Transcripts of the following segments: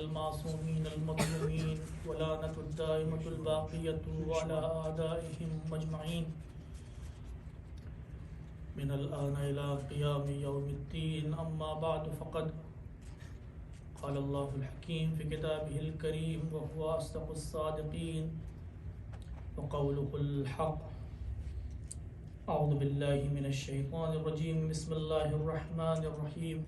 المعصومين المظلومين ولعنة الدائمة الباقية على أعدائهم مجمعين من الآن إلى قيام يوم الدين. أما بعد فقد قال الله الحكيم في كتابه الكريم وهو أصدق الصادقين وقوله الحق. أعوذ بالله من الشيطان الرجيم. بسم الله الرحمن الرحيم.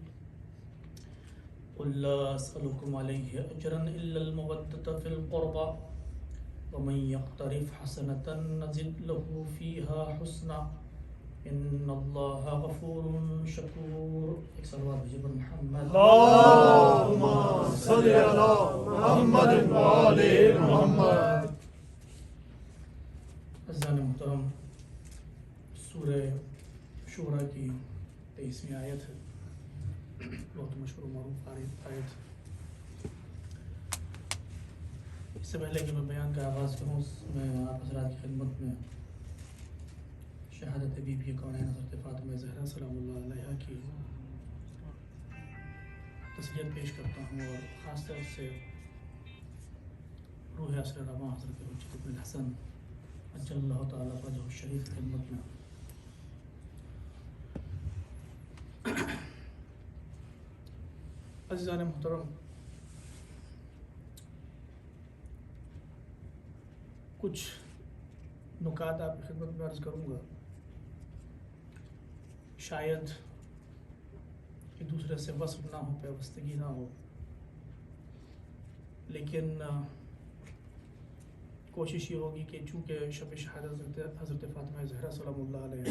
قل لا أسألكم عليه أجرا إلا المودة في القربى ومن يقترف حسنة نزد له فيها حسنا إن الله غفور شكور. ایک صلوات بھیجیے پر محمد. اللهم صل على محمد وآل محمد. عزیزان محترم، سورہ شورى کی 23ویں آیت ہے، بہت مشہور و معروف آیت. اس سے پہلے کہ میں بیان کا آغاز کروں، میں آپ حضرات کی خدمت میں شہادت بی بی کونین حضرت فاطمہ زہرا سلام اللہ علیہا کی تسلیت پیش کرتا ہوں، اور خاص طور سے روح عصر رواں حضرت حجت بن الحسن عجل اللہ تعالیٰ فرجہ الشریف کی خدمت میں. عزیزان محترم، کچھ نکات آپ کی خدمت میں عرض کروں گا. شاید ایک دوسرے سے وصف نہ ہو، پیوستگی نہ ہو، لیکن کوشش یہ ہوگی کہ چونکہ شب شہادت حضرت فاطمہ زہرا سلام اللہ علیہ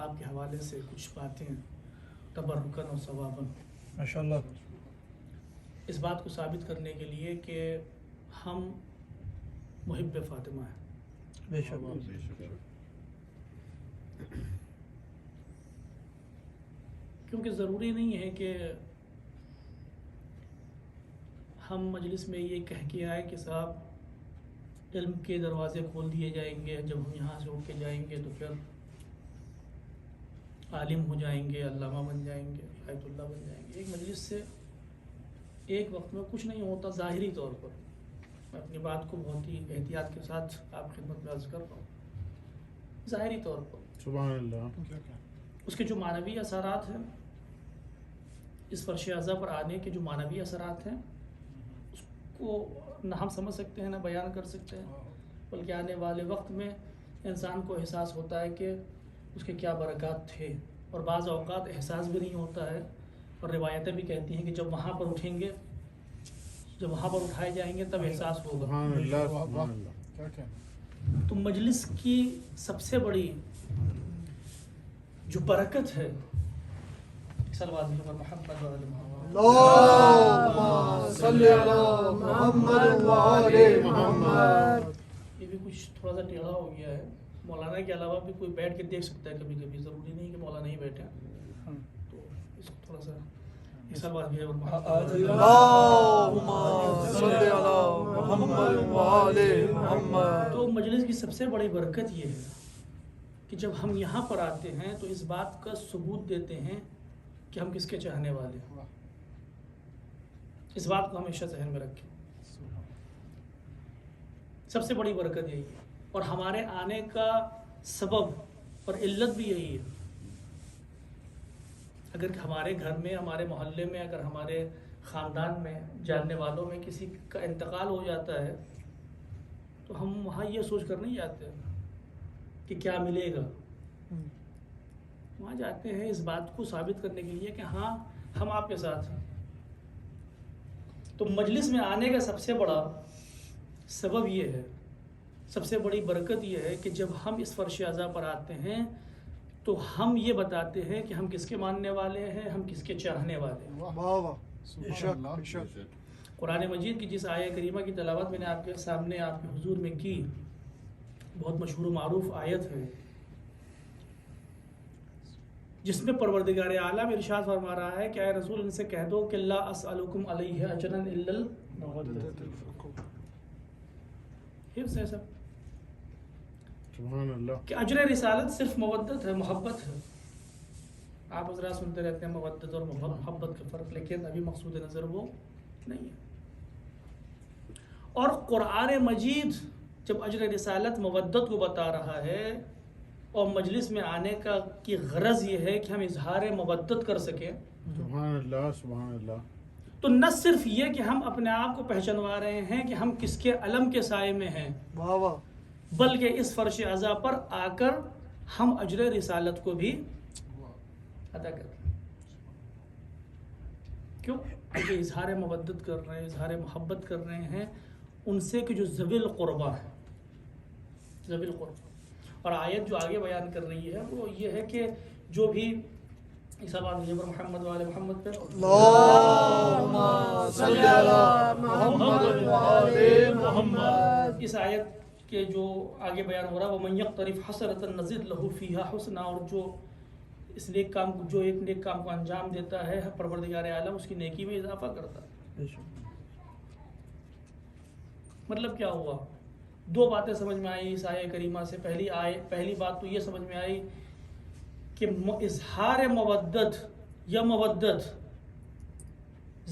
آپ کے حوالے سے کچھ باتیں تبرکن اور ثوابن ماشاءاللہ اس بات کو ثابت کرنے کے لیے کہ ہم محب فاطمہ ہیں. بے شک. کیونکہ ضروری نہیں ہے کہ ہم مجلس میں یہ کہہ کے آئے کہ صاحب علم کے دروازے کھول دیے جائیں گے، جب ہم یہاں سے اٹھ کے جائیں گے تو پھر عالم ہو جائیں گے، علامہ بن جائیں گے، آیت اللہ بن جائیں گے. ایک مجلس سے ایک وقت میں کچھ نہیں ہوتا. ظاہری طور پر میں اپنی بات کو بہت ہی احتیاط کے ساتھ آپ کی خدمت میں عرض کر رہا ہوں. ظاہری طور پر سبحان اللہ اس کے جو معنوی اثرات ہیں، اس فرش اعضا پر آنے کے جو معنوی اثرات ہیں، اس کو نہ ہم سمجھ سکتے ہیں نہ بیان کر سکتے ہیں، بلکہ آنے والے وقت میں انسان کو احساس ہوتا ہے کہ اس کے کیا برکات تھے، اور بعض اوقات احساس بھی نہیں ہوتا ہے. اور روایتیں بھی کہتی ہیں کہ جب وہاں پر اٹھیں گے، جب وہاں پر اٹھائے جائیں گے تب احساس ہوگا. سبحان اللہ سبحان اللہ. تو مجلس کی سب سے بڑی جو برکت ہے، صلوات محمد و آل محمد. اللهم صل على محمد وآل محمد. یہ بھی کچھ تھوڑا سا ٹیڑھا ہو گیا ہے. مولانا کے علاوہ بھی کوئی بیٹھ کے دیکھ سکتا ہے کبھی کبھی، ضروری نہیں کہ مولانا ہی بیٹھے. تو اس کو تھوڑا سا صلوات بھی اللهم صل على محمد وآل محمد. تو مجلس کی سب سے بڑی برکت یہ ہے کہ جب ہم یہاں پر آتے ہیں تو اس بات کا ثبوت دیتے ہیں کہ ہم کس کے چاہنے والے ہیں. اس بات کو ہمیشہ ذہن میں رکھیں. سب سے بڑی برکت یہی ہے، اور ہمارے آنے کا سبب اور علت بھی یہی ہے. اگر ہمارے گھر میں، ہمارے محلے میں، اگر ہمارے خاندان میں جاننے والوں میں کسی کا انتقال ہو جاتا ہے تو ہم وہاں یہ سوچ کر نہیں جاتے کہ کیا ملے گا. وہاں جاتے ہیں اس بات کو ثابت کرنے کے لیے کہ ہاں ہم آپ کے ساتھ ہیں. تو مجلس میں آنے کا سب سے بڑا سبب یہ ہے، سب سے بڑی برکت یہ ہے کہ جب ہم اس فرش اعضا پر آتے ہیں تو ہم یہ بتاتے ہیں کہ ہم کس کے ماننے والے ہیں، ہم کس کے چاہنے والے ہیں. قرآن مجید کی جس آیہ کریمہ کی تلاوت میں نے آپ کے سامنے آپ کے حضور میں کی، بہت مشہور و معروف آیت ہے، جس میں پروردگار اعلیٰ میں ارشاد فرما رہا ہے کہ اے رسول ان سے کہہ دو کہ لا اسألکم علیہ اجرا الا حفظ ہے سب سبحان اللہ. کہ اجر رسالت صرف مودت ہے، محبت ہے. آپ حضرات سنتے رہتے ہیں مودت اور محبت کا فرق، لیکن ابھی مقصود نظر وہ نہیں ہے. اور قرآن مجید جب اجر رسالت مودت کو بتا رہا ہے اور مجلس میں آنے کی غرض یہ ہے کہ ہم اظہار مودت کر سکیں، سبحان اللہ سبحان اللہ. تو نہ صرف یہ کہ ہم اپنے آپ کو پہچانوا رہے ہیں کہ ہم کس کے علم کے سائے میں ہیں، بلکہ اس فرش عزا پر آ کر ہم اجر رسالت کو بھی ادا کرتے ہیں. کیوں؟ کہ اظہار مودت کر رہے ہیں، اظہار محبت کر رہے ہیں ان سے کہ جو ذوی القربہ ہے، ذوی القربہ. اور آیت جو آگے بیان کر رہی ہے وہ یہ ہے کہ جو بھی محمد وعلی محمد پہ اللہم صلی علی محمد وعلی محمد. اس آیت کے جو آگے بیان ہو رہا ہے وَمَن يَقْتَرِفْ حَسَنَةً نَزِدْ لَهُ فِيهَا حُسْنًا، اور جو اس نیک کام جو ایک نیک کام کو انجام دیتا ہے پروردگار عالم اس کی نیکی میں اضافہ کرتا ہے. مطلب کیا ہوا؟ دو باتیں سمجھ میں آئی اس آیہ کریمہ سے. پہلی بات تو یہ سمجھ میں آئی کہ اظہار مودت یا مودت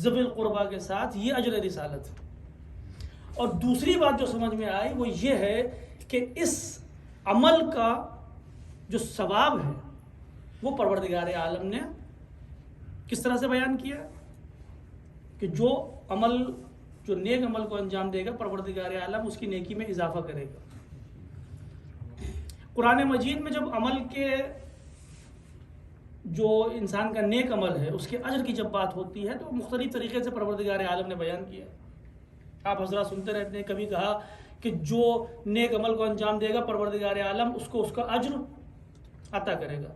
ذوی القربہ کے ساتھ یہ اجر رسالت. اور دوسری بات جو سمجھ میں آئی وہ یہ ہے کہ اس عمل کا جو ثواب ہے وہ پروردگار عالم نے کس طرح سے بیان کیا کہ جو نیک عمل کو انجام دے گا پروردگار عالم اس کی نیکی میں اضافہ کرے گا. قرآن مجید میں جب عمل کے جو انسان کا نیک عمل ہے اس کے اجر کی جب بات ہوتی ہے تو مختلف طریقے سے پروردگار عالم نے بیان کیا. آپ حضرات سنتے رہتے ہیں، کبھی کہا کہ جو نیک عمل کو انجام دے گا پروردگار عالم اس کو اس کا اجر عطا کرے گا،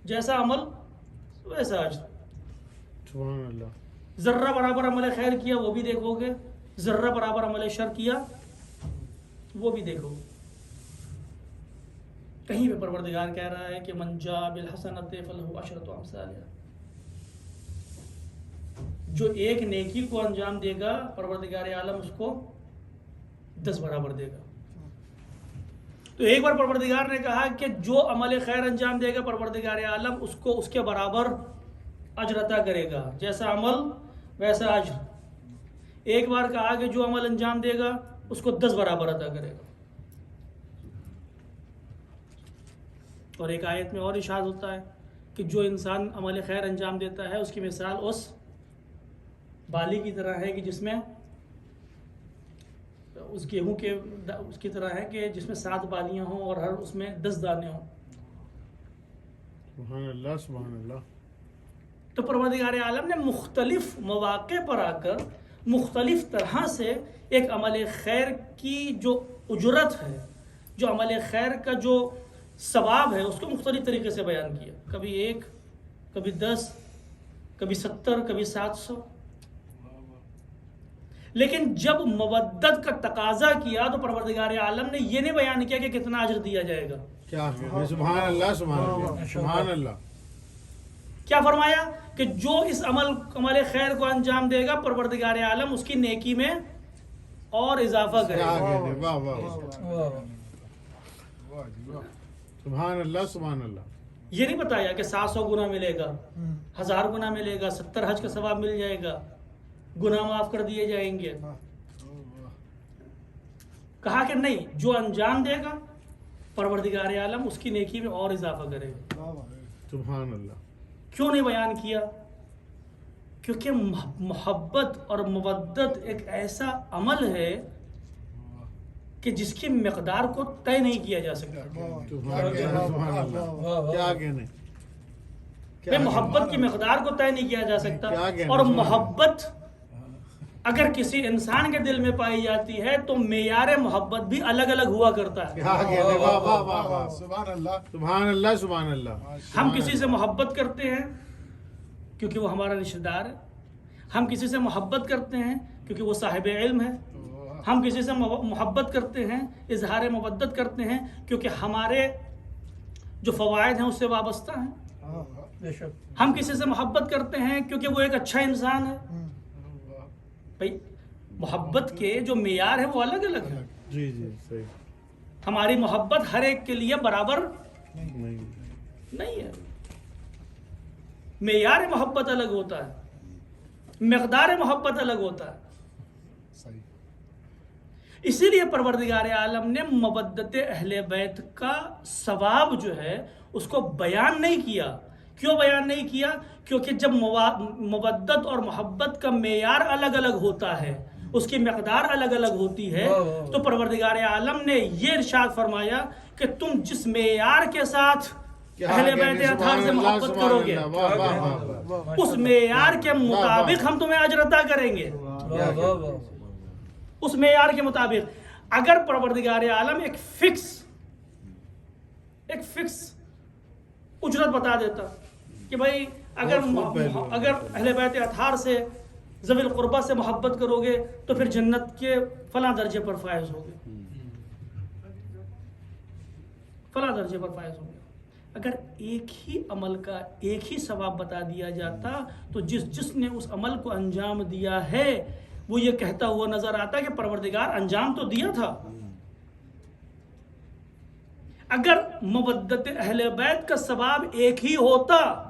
جیسا عمل ویسا اجر. سبحان اللہ. ذرہ برابر عمل خیر کیا وہ بھی دیکھو گے، ذرہ برابر عمل شر کیا وہ بھی دیکھو گے. کہیں پہ پروردگار کہہ رہا ہے کہ من جاء بالحسنۃ فلہ عشرۃ امثالها، جو ایک نیکی کو انجام دے گا پروردگار عالم اس کو 10 برابر دے گا. تو ایک بار پروردگار نے کہا کہ جو عمل خیر انجام دے گا پروردگار عالم اس کو اس کے برابر اجر عطا کرے گا، جیسا عمل ویسا اجر. ایک بار کہا کہ جو عمل انجام دے گا اس کو 10 برابر عطا کرے گا. اور ایک آیت میں اور ارشاد ہوتا ہے کہ جو انسان عمل خیر انجام دیتا ہے اس کی مثال اس بالی کی طرح ہے کہ جس میں اس گیہوں کے اس کی طرح ہے کہ جس میں 7 بالیاں ہوں اور ہر اس میں 10 دانے ہوں. سبحان اللہ سبحان اللہ. تو پروردگار عالم نے مختلف مواقع پر آ کر مختلف طرح سے ایک عمل خیر کی جو اجرت ہے، جو عمل خیر کا جو ثواب ہے اس کو مختلف طریقے سے بیان کیا. کبھی 1، کبھی 10، کبھی 70، کبھی 700. لیکن جب مودت کا تقاضا کیا تو پروردگار عالم نے یہ نہیں بیان کیا کہ کتنا اجر دیا جائے گا. کیا سبحان اللہ سبحان اللہ سبحان اللہ. کیا فرمایا کہ جو اس عمل خیر کو انجام دے گا پروردگار عالم اس کی نیکی میں اور اضافہ کرے گا. واہ واہ سبحان اللہ سبحان اللہ. یہ نہیں بتایا کہ 700 گنا ملے گا، 1000 گنا ملے گا، 70 حج کا ثواب مل جائے گا، گناہ معاف کر دیے جائیں گے. کہا کہ نہیں، جو انجام دے گا پروردگار عالم اس کی نیکی میں اور اضافہ کرے گا. سبحان اللہ. کیوں نہیں بیان کیا؟ کیونکہ محبت اور مودت ایک ایسا عمل ہے کہ جس کی مقدار کو طے نہیں کیا جا سکتا. سبحان اللہ. کیا کہنے. محبت کی مقدار کو طے نہیں کیا جا سکتا. اور محبت اگر کسی انسان کے دل میں پائی جاتی ہے تو معیار محبت بھی الگ الگ ہوا کرتا ہے. سبحان اللہ سبحان اللہ سبحان اللہ. ہم کسی سے محبت کرتے ہیں کیونکہ وہ ہمارا رشتہ دار ہے. ہم کسی سے محبت کرتے ہیں کیونکہ وہ صاحب علم ہے. ہم کسی سے محبت کرتے ہیں، اظہار مودت کرتے ہیں کیونکہ ہمارے جو فوائد ہیں اس سے وابستہ ہیں. ہم کسی سے محبت کرتے ہیں کیونکہ وہ ایک اچھا انسان ہے. بھائی محبت کے جو معیار ہے وہ الگ الگ ہے. جی جی صحیح. ہماری محبت ہر ایک کے لیے برابر نہیں. نہیں ہے. معیار محبت الگ ہوتا ہے, مقدار محبت الگ ہوتا ہے. صحیح. اسی لیے پروردگار عالم نے مودت اہل بیت کا ثواب جو ہے اس کو بیان نہیں کیا. کیوں بیان نہیں کیا؟ کیونکہ جب مودت اور محبت کا معیار الگ الگ ہوتا ہے, اس کی مقدار الگ الگ ہوتی ہے, تو پروردگار عالم نے یہ ارشاد فرمایا کہ تم جس معیار کے ساتھ اہل بیت اطہار سے محبت کرو گے اس معیار کے مطابق ہم تمہیں اجر عطا کریں گے. اس معیار کے مطابق. اگر پروردگار عالم ایک فکس اجرت بتا دیتا کہ بھائی اگر اہل بیت اطہار سے ذوی القربہ سے محبت کرو گے تو پھر جنت کے فلاں درجے پر فائز ہوگے, فلاں درجے پر فائز ہوگے. اگر ایک ہی عمل کا ایک ہی ثواب بتا دیا جاتا تو جس نے اس عمل کو انجام دیا ہے وہ یہ کہتا ہوا نظر آتا کہ پروردگار انجام تو دیا تھا. اگر مودت اہل بیت کا ثواب ایک ہی ہوتا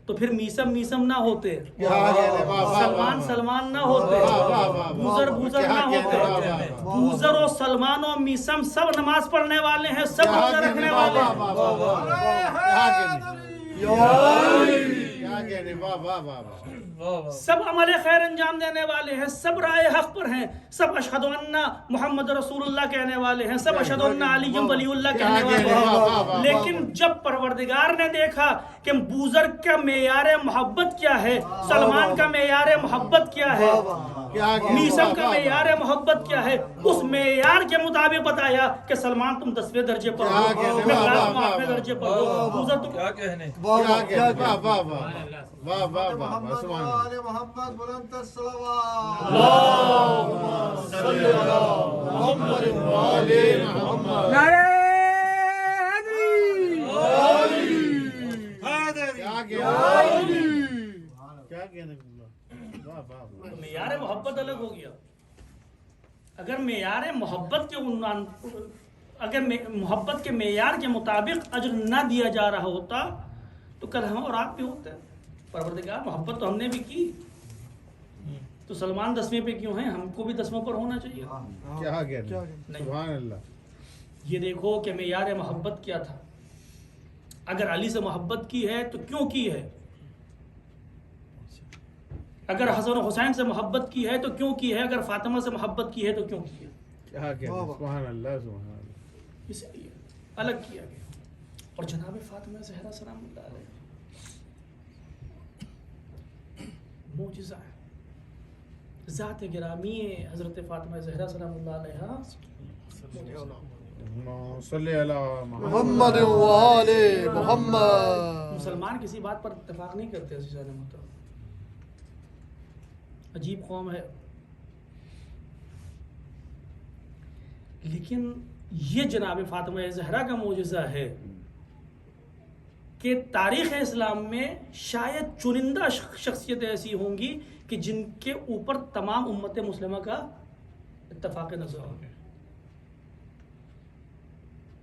تو پھر میسم نہ ہوتے, سلمان نہ ہوتے, بوزر نہ ہوتے. بوزر و سلمان و میسم سب نماز پڑھنے والے ہیں, سب روزہ رکھنے والے ہیں, سب عمل خیر انجام دینے والے ہیں, سب رائے حق پر ہیں, سب اشہد ان محمد رسول اللہ کہنے والے ہیں, سب اشہد ان علی ولی اللہ کہنے والے ہیں. لیکن جب پروردگار نے دیکھا کہ بوزر کا معیار محبت کیا ہے, سلمان کا معیار محبت کیا ہے, میسم کا معیار محبت کیا ہے, اس معیار کے مطابق بتایا کہ سلمان تم 10ویں درجے پر ہو, مقدار تم 8ویں درجے پر ہو, بوزر تم کیا کہنے. محمد بلند الصلوات. اللهم صل على محمد وآل محمد. معیار محبت الگ ہو گیا. اگر معیار محبت کے عنوان اگر محبت کے معیار کے مطابق اجر نہ دیا جا رہا ہوتا تو کل ہم اور آپ بھی ہوتے. پروردگار محبت تو ہم نے بھی کی, تو سلمان 10ویں پہ کیوں ہیں, ہم کو بھی 10ویں پر ہونا چاہیے. سبحان اللہ. یہ دیکھو کہ معیار محبت کیا تھا. اگر علی سے محبت کی ہے تو کیوں کی ہے, اگر حسن و حسین سے محبت کی ہے تو کیوں کی ہے, اگر فاطمہ سے محبت کی ہے تو کیوں کی ہے. سبحان اللہ سبحان اللہ. اس لیے الگ کیا گیا. اور جناب فاطمہ زہرا سلام اللہ علیہ معجزہ ہے. ذات گرامی حضرت فاطمہ زہرا سلام اللہ علیہ صلی اللہ محمد وآل محمد. مسلمان کسی بات پر اتفاق نہیں کرتے عزیزان محترم. عجیب قوم ہے. لیکن یہ جناب فاطمہ زہرا کا معجزہ ہے کہ تاریخ اسلام میں شاید چنندہ شخصیتیں ایسی ہوں گی کہ جن کے اوپر تمام امت مسلمہ کا اتفاق نظر ہوگا.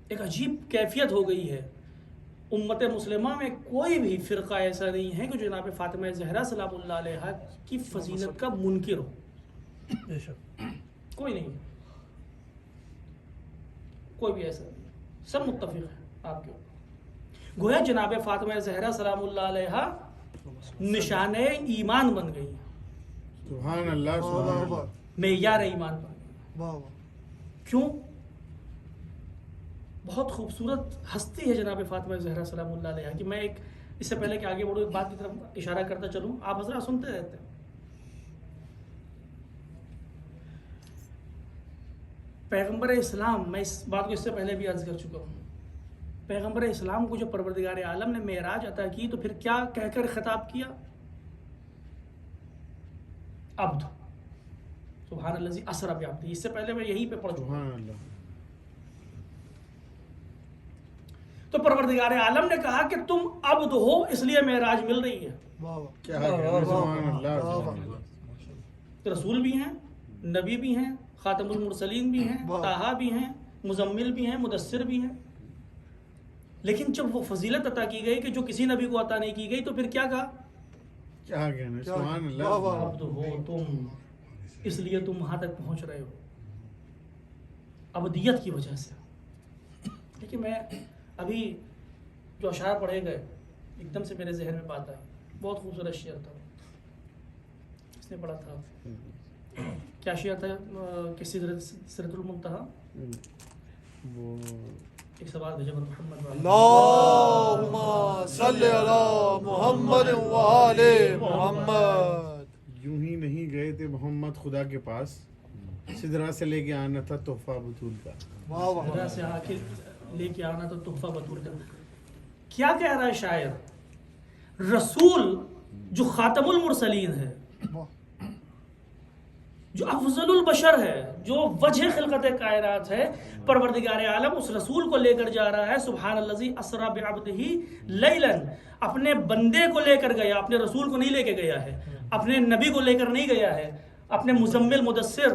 ایک عجیب کیفیت ہو گئی ہے. امت مسلمہ میں کوئی بھی فرقہ ایسا نہیں ہے کہ جناب فاطمہ زہرا سلام اللہ علیہ کی فضیلت کا منکر ہو. کوئی نہیں, کوئی بھی ایسا نہیں, سب متفق ہیں آپ کے اوپر. گویا جناب فاطمہ زہرا سلام اللہ علیہ نشان ایمان بن گئی. سبحان اللہ سبحان اللہ. معیار ایمان بن گئی. کیوں؟ بہت خوبصورت ہستی ہے جناب فاطمہ زہرا سلام اللہ علیہ کی. میں ایک اس سے پہلے کہ آگے بڑھوں ایک بات کی طرف اشارہ کرتا چلوں, آپ حضرات سنتے رہتے ہیں. پیغمبر اسلام, میں اس بات کو اس سے پہلے بھی عرض کر چکا ہوں, پیغمبر اسلام کو جو پروردگار عالم نے معراج عطا کی تو پھر کیا کہہ کر خطاب کیا؟ عبد. سبحان الذی اسری بعبدہ. اس سے پہلے میں یہیں پہ پڑھ چکا ہوں. تو پروردگار عالم نے کہا کہ تم عبد ہو اس لیے معراج مل رہی ہے. رسول بھی ہیں, نبی بھی ہیں, خاتم المرسلین بھی ہیں, طٰہٰ بھی ہیں, مزمل بھی ہیں, مدثر بھی ہیں. لیکن جب وہ فضیلت عطا کی گئی کہ جو کسی نبی کو عطا نہیں کی گئی تو پھر کیا کہا؟ کیا کہنا، سبحان واہ اللہ. واہ. عبد ہو تم، اس لیے تم وہاں تک پہنچ رہے ہو عبدیت کی وجہ سے. لیکن میں ابھی جو اشعار پڑھے گئے ایک دم سے میرے ذہن میں بات آئی، بہت خوبصورت شعر تھا. اس نے پڑھا تھا کیا شعر تھا کہ سدرۃ المنتہی؟ وہ ایک سوال بھیجا محمد اللہم صلی علی محمد و آل محمد. یوں ہی نہیں گئے تھے محمد خدا کے پاس، سدرا سے لے کے آنا تھا تحفہ بطول کا. واہ واہ. خدا سے آ کے لے کے آنا تو تحفہ بطور کا. کیا کہہ رہا ہے شاعر؟ رسول جو خاتم المرسلین ہے، جو افضل البشر ہے، جو وجہ خلقت کائنات ہے، پروردگار عالم اس رسول کو لے کر جا رہا ہے. سبحان الذی اسری بعبدہ لیلا، اپنے بندے کو لے کر گیا، اپنے رسول کو نہیں لے کے گیا ہے، اپنے نبی کو لے کر نہیں گیا ہے، اپنے مزمل مدثر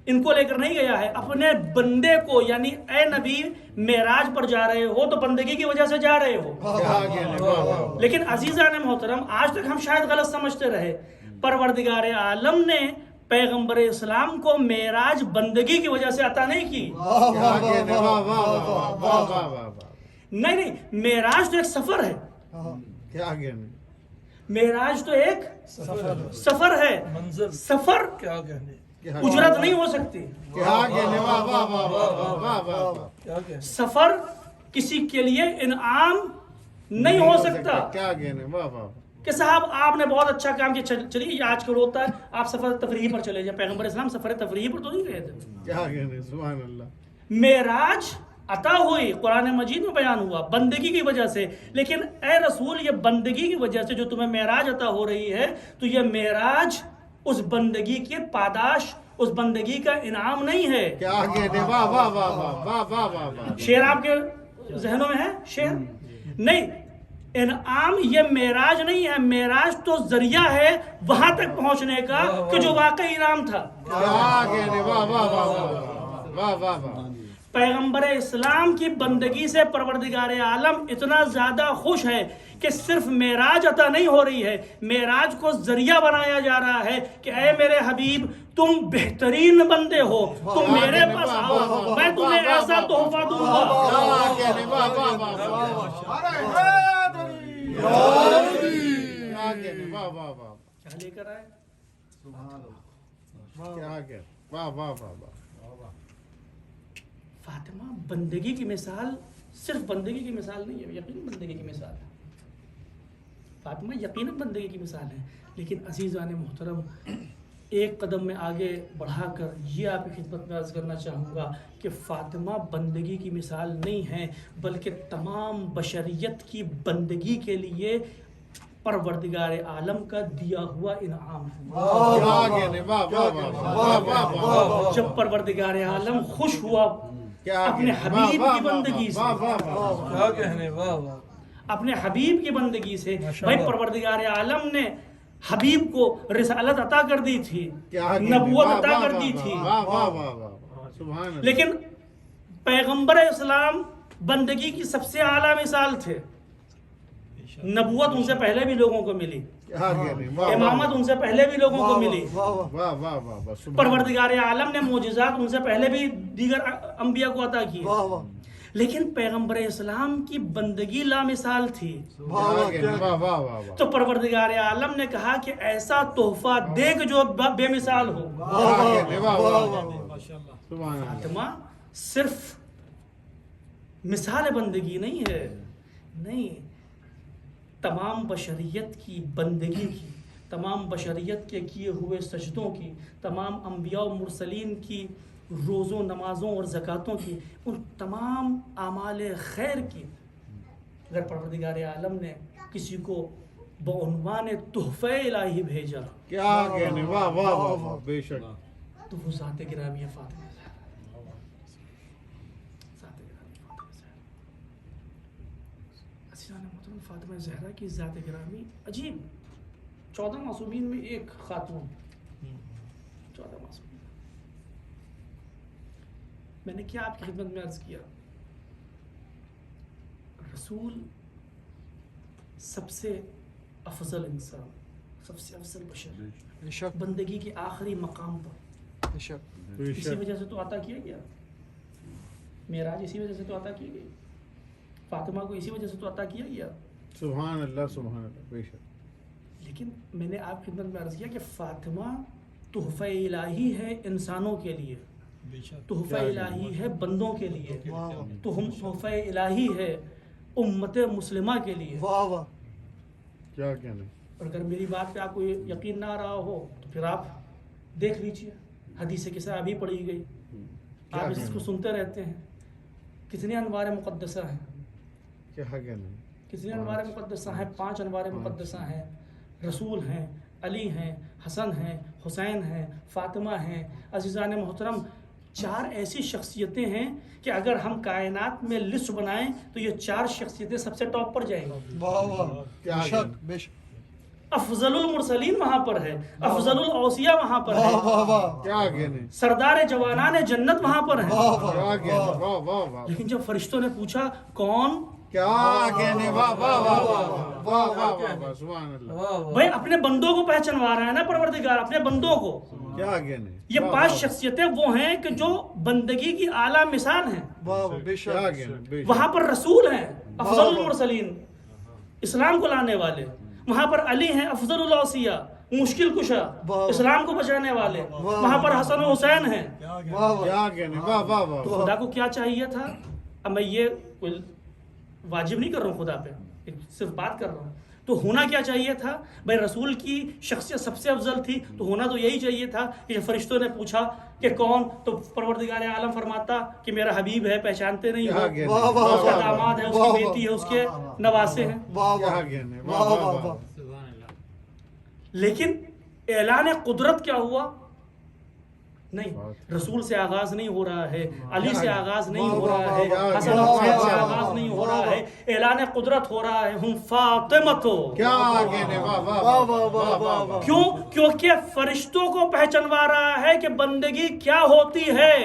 ان کو لے کر نہیں گیا ہے، اپنے بندے کو. یعنی اے نبی معراج پر جا رہے ہو تو بندگی کی وجہ سے جا رہے ہو. کیا کہنا، واہ واہ. لیکن عزیزان محترم آج تک ہم شاید غلط سمجھتے رہے. پروردگار عالم نے پیغمبر اسلام کو معراج بندگی کی وجہ سے عطا نہیں کی. کیا کہنا، واہ واہ واہ واہ واہ واہ. نہیں، معراج تو ایک سفر ہے. کیا کہنا، معراج تو ایک سفر ہے. سفر کیا کہنے، اجرت نہیں ہو سکتی. کیا کہنا، واہ واہ واہ واہ واہ واہ واہ. کیا کہنے. سفر کسی کے لیے انعام نہیں ہو سکتا کیا کہنا، واہ واہ. کہ صاحب آپ نے بہت اچھا کام کیا، چلیے یہ آج کل ہوتا ہے آپ سفر تفریح پر چلے جائیں. پیغمبر اسلام سفر تفریح پر تو نہیں گئے تھے. کیا کہنا، سبحان اللہ. معراج عطا ہوئی، قرآن مجید میں بیان ہوا بندگی کی وجہ سے. لیکن اے رسول یہ بندگی کی وجہ سے جو تمہیں معراج عطا ہو رہی ہے تو یہ معراج اس بندگی کی پاداش، اس بندگی کا انعام نہیں ہے. کیا کہنا، واہ واہ واہ واہ واہ واہ واہ واہ. شعر آپ کے ذہنوں میں ہے؟ شعر نہیں، انعام یہ معراج نہیں ہے. معراج تو ذریعہ ہے وہاں تک پہنچنے کا کہ جو واقعی انعام تھا. کیا کہنا، واہ واہ واہ واہ واہ واہ واہ. پیغمبر اسلام کی بندگی سے پروردگار عالم اتنا زیادہ خوش ہے کہ صرف معراج عطا نہیں ہو رہی ہے، معراج کو ذریعہ بنایا جا رہا ہے کہ اے میرے حبیب تم بہترین بندے ہو، تم میرے پاس آؤ، میں تمہیں ایسا تحفہ دوں گا. کیا کہنا، واہ واہ واہ واہ. کیا کہنا، واہ واہ واہ. کیا لے کر آئے؟ کیا کہنا، واہ واہ واہ واہ. فاطمہ بندگی کی مثال صرف بندگی کی مثال نہیں ہے، یقین بندگی کی مثال ہے. فاطمہ یقیناً بندگی کی مثال ہے. لیکن عزیزان محترم ایک قدم میں آگے بڑھا کر یہ آپ کی خدمت میں عرض کرنا چاہوں گا کہ فاطمہ بندگی کی مثال نہیں ہے بلکہ تمام بشریت کی بندگی کے لیے پروردگار عالم کا دیا ہوا انعام ہے. کیا کہنا، واہ واہ واہ واہ واہ. جب پروردگار عالم خوش ہوا کیا اپنے کہنا، حبیب واہ کی واہ بندگی سے، واہ واہ واہ. کیا کہنے، واہ واہ. اپنے حبیب کی بندگی سے. ماشاء بھائی اللہ. پروردگار عالم نے حبیب کو رسالت عطا کر دی تھی، کیا کہنا، نبوت واہ عطا واہ کر دی واہ تھی. واہ واہ واہ واہ. سبحان اللہ. لیکن پیغمبر اسلام بندگی کی سب سے اعلیٰ مثال تھے. نبوت ان سے پہلے بھی لوگوں کو ملی، کیا کہنا، واہ امامت ان سے پہلے بھی لوگوں کو ملی، واہ واہ واہ واہ. سبحان اللہ. پروردگار عالم نے معجزات ان سے پہلے بھی دیگر انبیاء کو عطا کیے. لیکن پیغمبر اسلام کی بندگی لامثال تھی. کیا کہنا، واہ واہ واہ واہ. تو پروردگار عالم نے کہا کہ ایسا تحفہ دے کہ جو بے مثال ہو. کیا کہنا، واہ واہ واہ. سبحان اللہ. فاطمہ صرف مثال بندگی نہیں ہے، نہیں، تمام بشریت کی بندگی کی، تمام بشریت کے کیے ہوئے سجدوں کی، تمام انبیاء و مرسلین کی روزوں نمازوں اور زکاتوں کی، ان تمام اعمال خیر کی اگر پروردگار عالم نے کسی کو بعنوان تحفہ الہی بھیجا کیا کہنے، واہ واہ واہ واہ. بے شک. تو وہ ذات گرامی فاطمہ زہرا. ذات گرامی فاطمہ زہرا. عزیزان محترم فاطمہ زہرا کی ذات گرامی عجیب. 14 معصومین میں ایک خاتون، 14 معصومین. میں نے کیا آپ کی خدمت میں عرض کیا، رسول سب سے افضل انسان، سب سے افضل بشر، بے شک بندگی کے آخری مقام پر، بے شک بے اسی شک وجہ سے تو عطا کیا گیا، معراج اسی وجہ سے تو عطا کی گئی، فاطمہ کو اسی وجہ سے تو عطا کیا گیا. سبحان اللہ بے شک. لیکن میں نے آپ کی خدمت میں عرض کیا کہ فاطمہ تحفہ الہی ہے انسانوں کے لیے، تحفہ الہی ہے بندوں کے لیے، تحفہ الہی ہے امت مسلمہ کے لیے. واہ واہ کیا کہنا. اور اگر میری بات پہ آپ کو یقین نہ آ رہا ہو تو پھر آپ دیکھ لیجئے، حدیث قصہ ابھی پڑھی گئی، آپ اس کو سنتے رہتے ہیں. کتنے انوار مقدسہ ہیں، کیا کہنا. کتنے انوار مقدسہ ہیں، 5 انوار مقدسہ ہیں. رسول ہیں، علی ہیں، حسن ہیں، حسین ہیں، فاطمہ ہیں. عزیزان محترم، 4 ایسی شخصیتیں ہیں کہ اگر ہم کائنات میں لسٹ بنائیں تو یہ 4 شخصیتیں سب سے ٹاپ پر جائیں گی. واہ واہ کیا بے شک بے شک افضل المرسلین وہاں پر ہے، افضل الاوصیاء وہاں پر ہے، واہ واہ واہ کیا کہنا. سردار جوانان جنت وہاں پر ہیں. کیا کہنا. واہ واہ واہ. لیکن جب فرشتوں نے پوچھا کون، کیا کہنے. واہ واہ واہ واہ واہ واہ واہ. سبحان اللہ. بھائی اپنے بندوں کو پہچانوا رہا ہے نا پروردگار، اپنے بندوں کو. کیا کہنے. یہ 5 شخصیتیں وہ ہیں کہ جو بندگی کی اعلیٰ مثال ہیں. واہ بے شک کیا کہنا. بے شک. وہاں پر رسول ہیں افضل المرسلین، اسلام کو لانے والے. وہاں پر علی ہیں افضل الاوصیاء، مشکل کشا، اسلام کو بچانے والے. وہاں پر حسن و حسین ہیں. واہ واہ کیا کہنے. واہ واہ واہ. تو خدا کو کیا چاہیے تھا؟ اب میں یہ کوئی واجب نہیں کر رہا ہوں خدا پہ، صرف بات کر رہا ہوں. تو ہونا کیا چاہیے تھا؟ بھائی رسول کی شخصیت سب سے افضل تھی، تو ہونا تو یہی چاہیے تھا کہ جب فرشتوں نے پوچھا کہ کون، تو پروردگار عالم فرماتا کہ میرا حبیب ہے، پہچانتے نہیں ہو، کیا واہ کہنے. واہ اس کا داماد ہے، اس کی بیٹی ہے، اس کے نواسے ہیں. واہ کیا واہ کہنے. واہ واہ واہ لیکن اعلان قدرت کیا ہوا؟ نہیں، رسول سے آغاز نہیں ہو رہا ہے، علی سے آغاز نہیں ہو رہا ہے، حسن حسین سے آغاز نہیں ہو رہا ہے، اعلان قدرت ہو رہا ہے ہم فاطمہ. کیا کہنے. واہ واہ واہ واہ واہ واہ واہ کیوں؟ کیونکہ فرشتوں کو پہچانوا رہا ہے کہ بندگی کیا ہوتی ہے،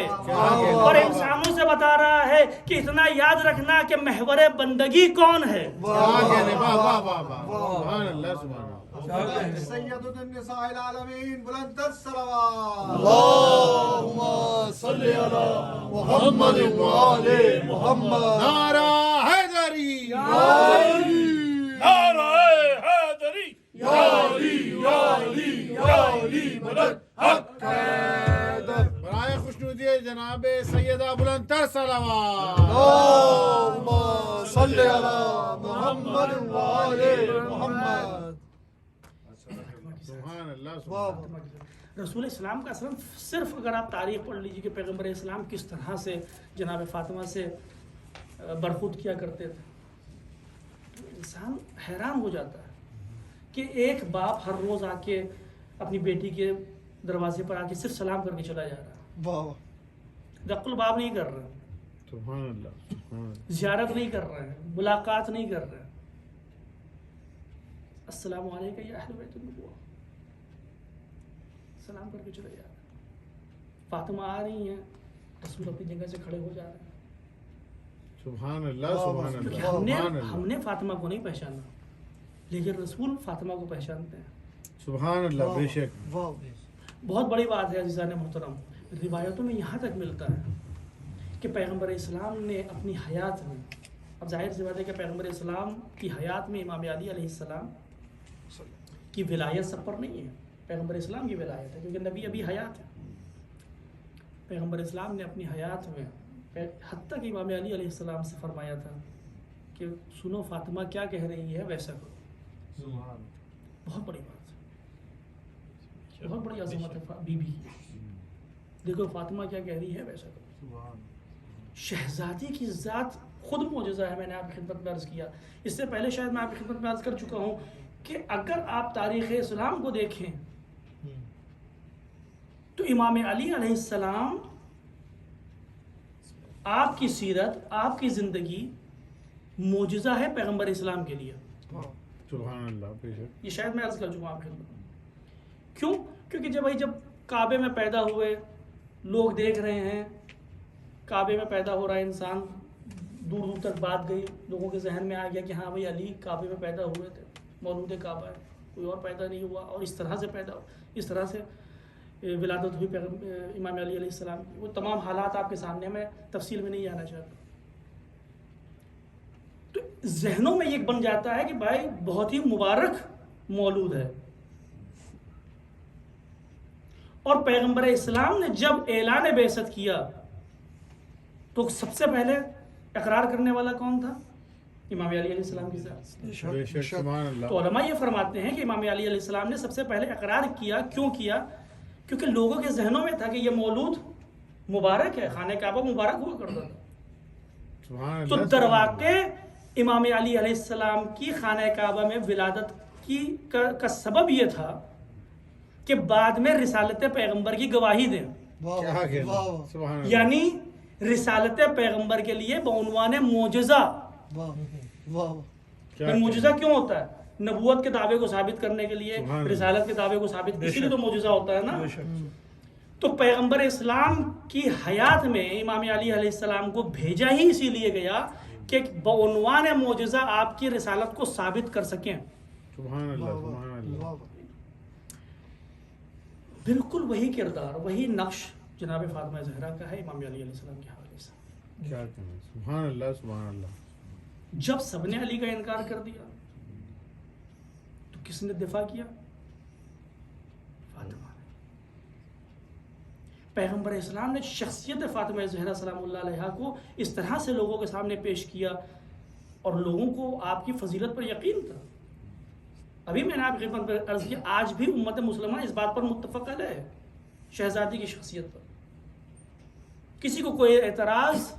اور انسانوں سے بتا رہا ہے کہ اتنا یاد رکھنا کہ محور بندگی کون ہے. کیا کہنے. واہ واہ واہ واہ. سبحان اللہ سبحان اللہ. سید النساء العالمین بلند الصلوات. اللہم صلی علی محمد و آل محمد. نعرہ حیدری. نعرہ حیدری یا علی یا علی یا علی مدد حق حیدر. برائے خوشنودی جناب سیدہ بلند تر صلوات. اللہم صلی علی محمد و آل محمد. سبحان اللہ واہ سبحان واہ اللہ. رسول اسلام کا اصلا صرف اگر آپ تاریخ پڑھ لیجیے کہ پیغمبر اسلام کس طرح سے جناب فاطمہ سے برخورد کیا کرتے تھے، تو انسان حیران ہو جاتا ہے کہ ایک باپ ہر روز آ کے اپنی بیٹی کے دروازے پر آ کے صرف سلام کر کے چلا جا رہا ہے، واہ واہ دق الباب نہیں کر رہا، سبحان اللہ سبحان اللہ. زیارت نہیں کر رہے ہیں، ملاقات نہیں کر رہے ہیں. السلام علیکم یا اہل بیت النبوہ، سلام کر کے چلے جا رہے ہیں. فاطمہ آ رہی ہیں، رسول اپنی جگہ سے کھڑے ہو جا رہے ہیں. سبحان اللہ سبحان اللہ. کیونکہ ہم نے فاطمہ کو نہیں پہچانا، لیکن رسول فاطمہ کو پہچانتے ہیں. سبحان اللہ. بے شک. واہ بہت بڑی بات ہے عزیزان محترم، روایتوں میں یہاں تک ملتا ہے کہ پیغمبر اسلام نے اپنی حیات میں، اب ظاہر سی بات ہے کہ پیغمبر اسلام کی حیات میں امام علی علیہ السلام کی ولایت سب پر نہیں ہے، پیغمبر اسلام کی ولایت ہے کیونکہ نبی ابھی حیات ہے. پیغمبر اسلام نے اپنی حیات میں حتیٰ کہ امام علی علیہ السلام سے فرمایا تھا کہ سنو فاطمہ کیا کہہ رہی ہے ویسا کرو. بہت بڑی بات ہے، بہت بڑی عظمت ہے بی بی کی. دیکھو فاطمہ کیا کہہ رہی ہے ویسا کرو. شہزادی کی ذات خود معجزہ ہے. میں نے آپ کی خدمت میں عرض کیا، اس سے پہلے شاید میں آپ کی خدمت میں عرض کر چکا ہوں کہ اگر آپ تاریخ اسلام کو دیکھیں تو امام علی علیہ السلام، آپ کی سیرت، آپ کی زندگی معجزہ ہے پیغمبر اسلام کے لیے. سبحان اللہ. بے شک. یہ شاید میں عرض کر چکا ہوں آپ کی خدمت میں. کیوں؟ کیونکہ جب کعبے میں پیدا ہوئے، لوگ دیکھ رہے ہیں کعبے میں پیدا ہو رہا ہے انسان، دور دور تک بات گئی، لوگوں کے ذہن میں آ گیا کہ ہاں بھائی علی کعبے میں پیدا ہوئے تھے، مولود کعبہ ہے، کوئی اور پیدا نہیں ہوا، اور اس طرح سے اس طرح سے ولادت ہوئی امام علی علیہ السلام کی. وہ تمام حالات آپ کے سامنے، میں تفصیل میں نہیں جانا چاہتا. تو ذہنوں میں یہ بن جاتا ہے کہ بھائی بہت ہی مبارک مولود ہے. اور پیغمبر اسلام نے جب اعلان بعثت کیا تو سب سے پہلے اقرار کرنے والا کون تھا؟ امام علی علیہ السلام کے ساتھ. بے شک سبحان اللہ. تو علماء یہ فرماتے ہیں کہ امام علی علیہ السلام نے سب سے پہلے اقرار کیا. کیوں کیا؟ کیونکہ لوگوں کے ذہنوں میں تھا کہ یہ مولود مبارک ہے، خانہ کعبہ مبارک ہوا کرتا تھا. سبحان اللہ. تو در واقع امام علی علیہ السلام کی خانہ کعبہ میں ولادت کا سبب یہ تھا کہ بعد میں رسالت پیغمبر کی گواہی دیں. کیا کہنا سبحان اللہ. یعنی رسالت پیغمبر کے لیے بعنوان معجزہ. معجزہ کیوں ہوتا ہے؟ نبوت کے دعوے کو ثابت کرنے کے لیے، رسالت کے دعوے کو ثابت، اسی لیے تو معجزہ ہوتا ہے نا. تو پیغمبر اسلام کی حیات میں امام علی علیہ السلام کو بھیجا ہی اسی لیے گیا کہ بعنوان معجزہ آپ کی رسالت کو ثابت کر سکیں. سبحان اللہ سبحان اللہ. بالکل وہی کردار، وہی نقش جناب فاطمہ زہرا کا ہے امام علی علیہ السلام کے حوالے سے. کیا کہنا سبحان اللہ سبحان اللہ. جب سب نے علی کا انکار کر دیا تو کس نے دفاع کیا؟ فاطمہ نے. پیغمبر اسلام نے شخصیت فاطمہ زہرا سلام اللہ علیہا کو اس طرح سے لوگوں کے سامنے پیش کیا اور لوگوں کو آپ کی فضیلت پر یقین تھا. ابھی میں نے آپ کی خدمت پر عرض کیا، آج بھی امت مسلمہ اس بات پر متفق ہے شہزادی کی شخصیت پر. کسی کو کوئی اعتراض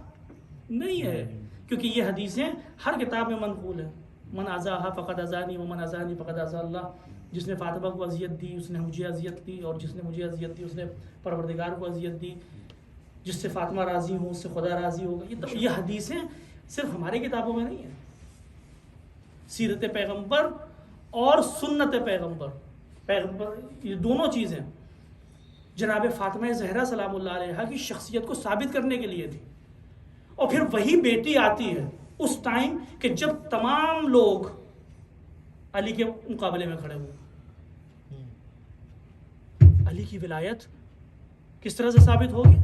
نہیں ہے، کیونکہ یہ حدیثیں ہر کتاب میں منقول ہیں. من اذاها فقد اذانی ومن اذانی فقد اذى اللہ. جس نے فاطمہ کو اذیت دی اس نے مجھے اذیت دی، اور جس نے مجھے اذیت دی اس نے پروردگار کو اذیت دی. جس سے فاطمہ راضی ہو اس سے خدا راضی ہوگا. یہ حدیثیں صرف ہماری کتابوں میں نہیں ہیں. سیرت پیغمبر اور سنت پیغمبر یہ دونوں چیزیں جناب فاطمہ زہرا سلام اللہ علیہا کی شخصیت کو ثابت کرنے کے لیے تھی. اور پھر وہی بیٹی آتی ہے اس ٹائم کہ جب تمام لوگ علی کے مقابلے میں کھڑے ہوئے. علی کی ولایت کس طرح سے ثابت ہوگی؟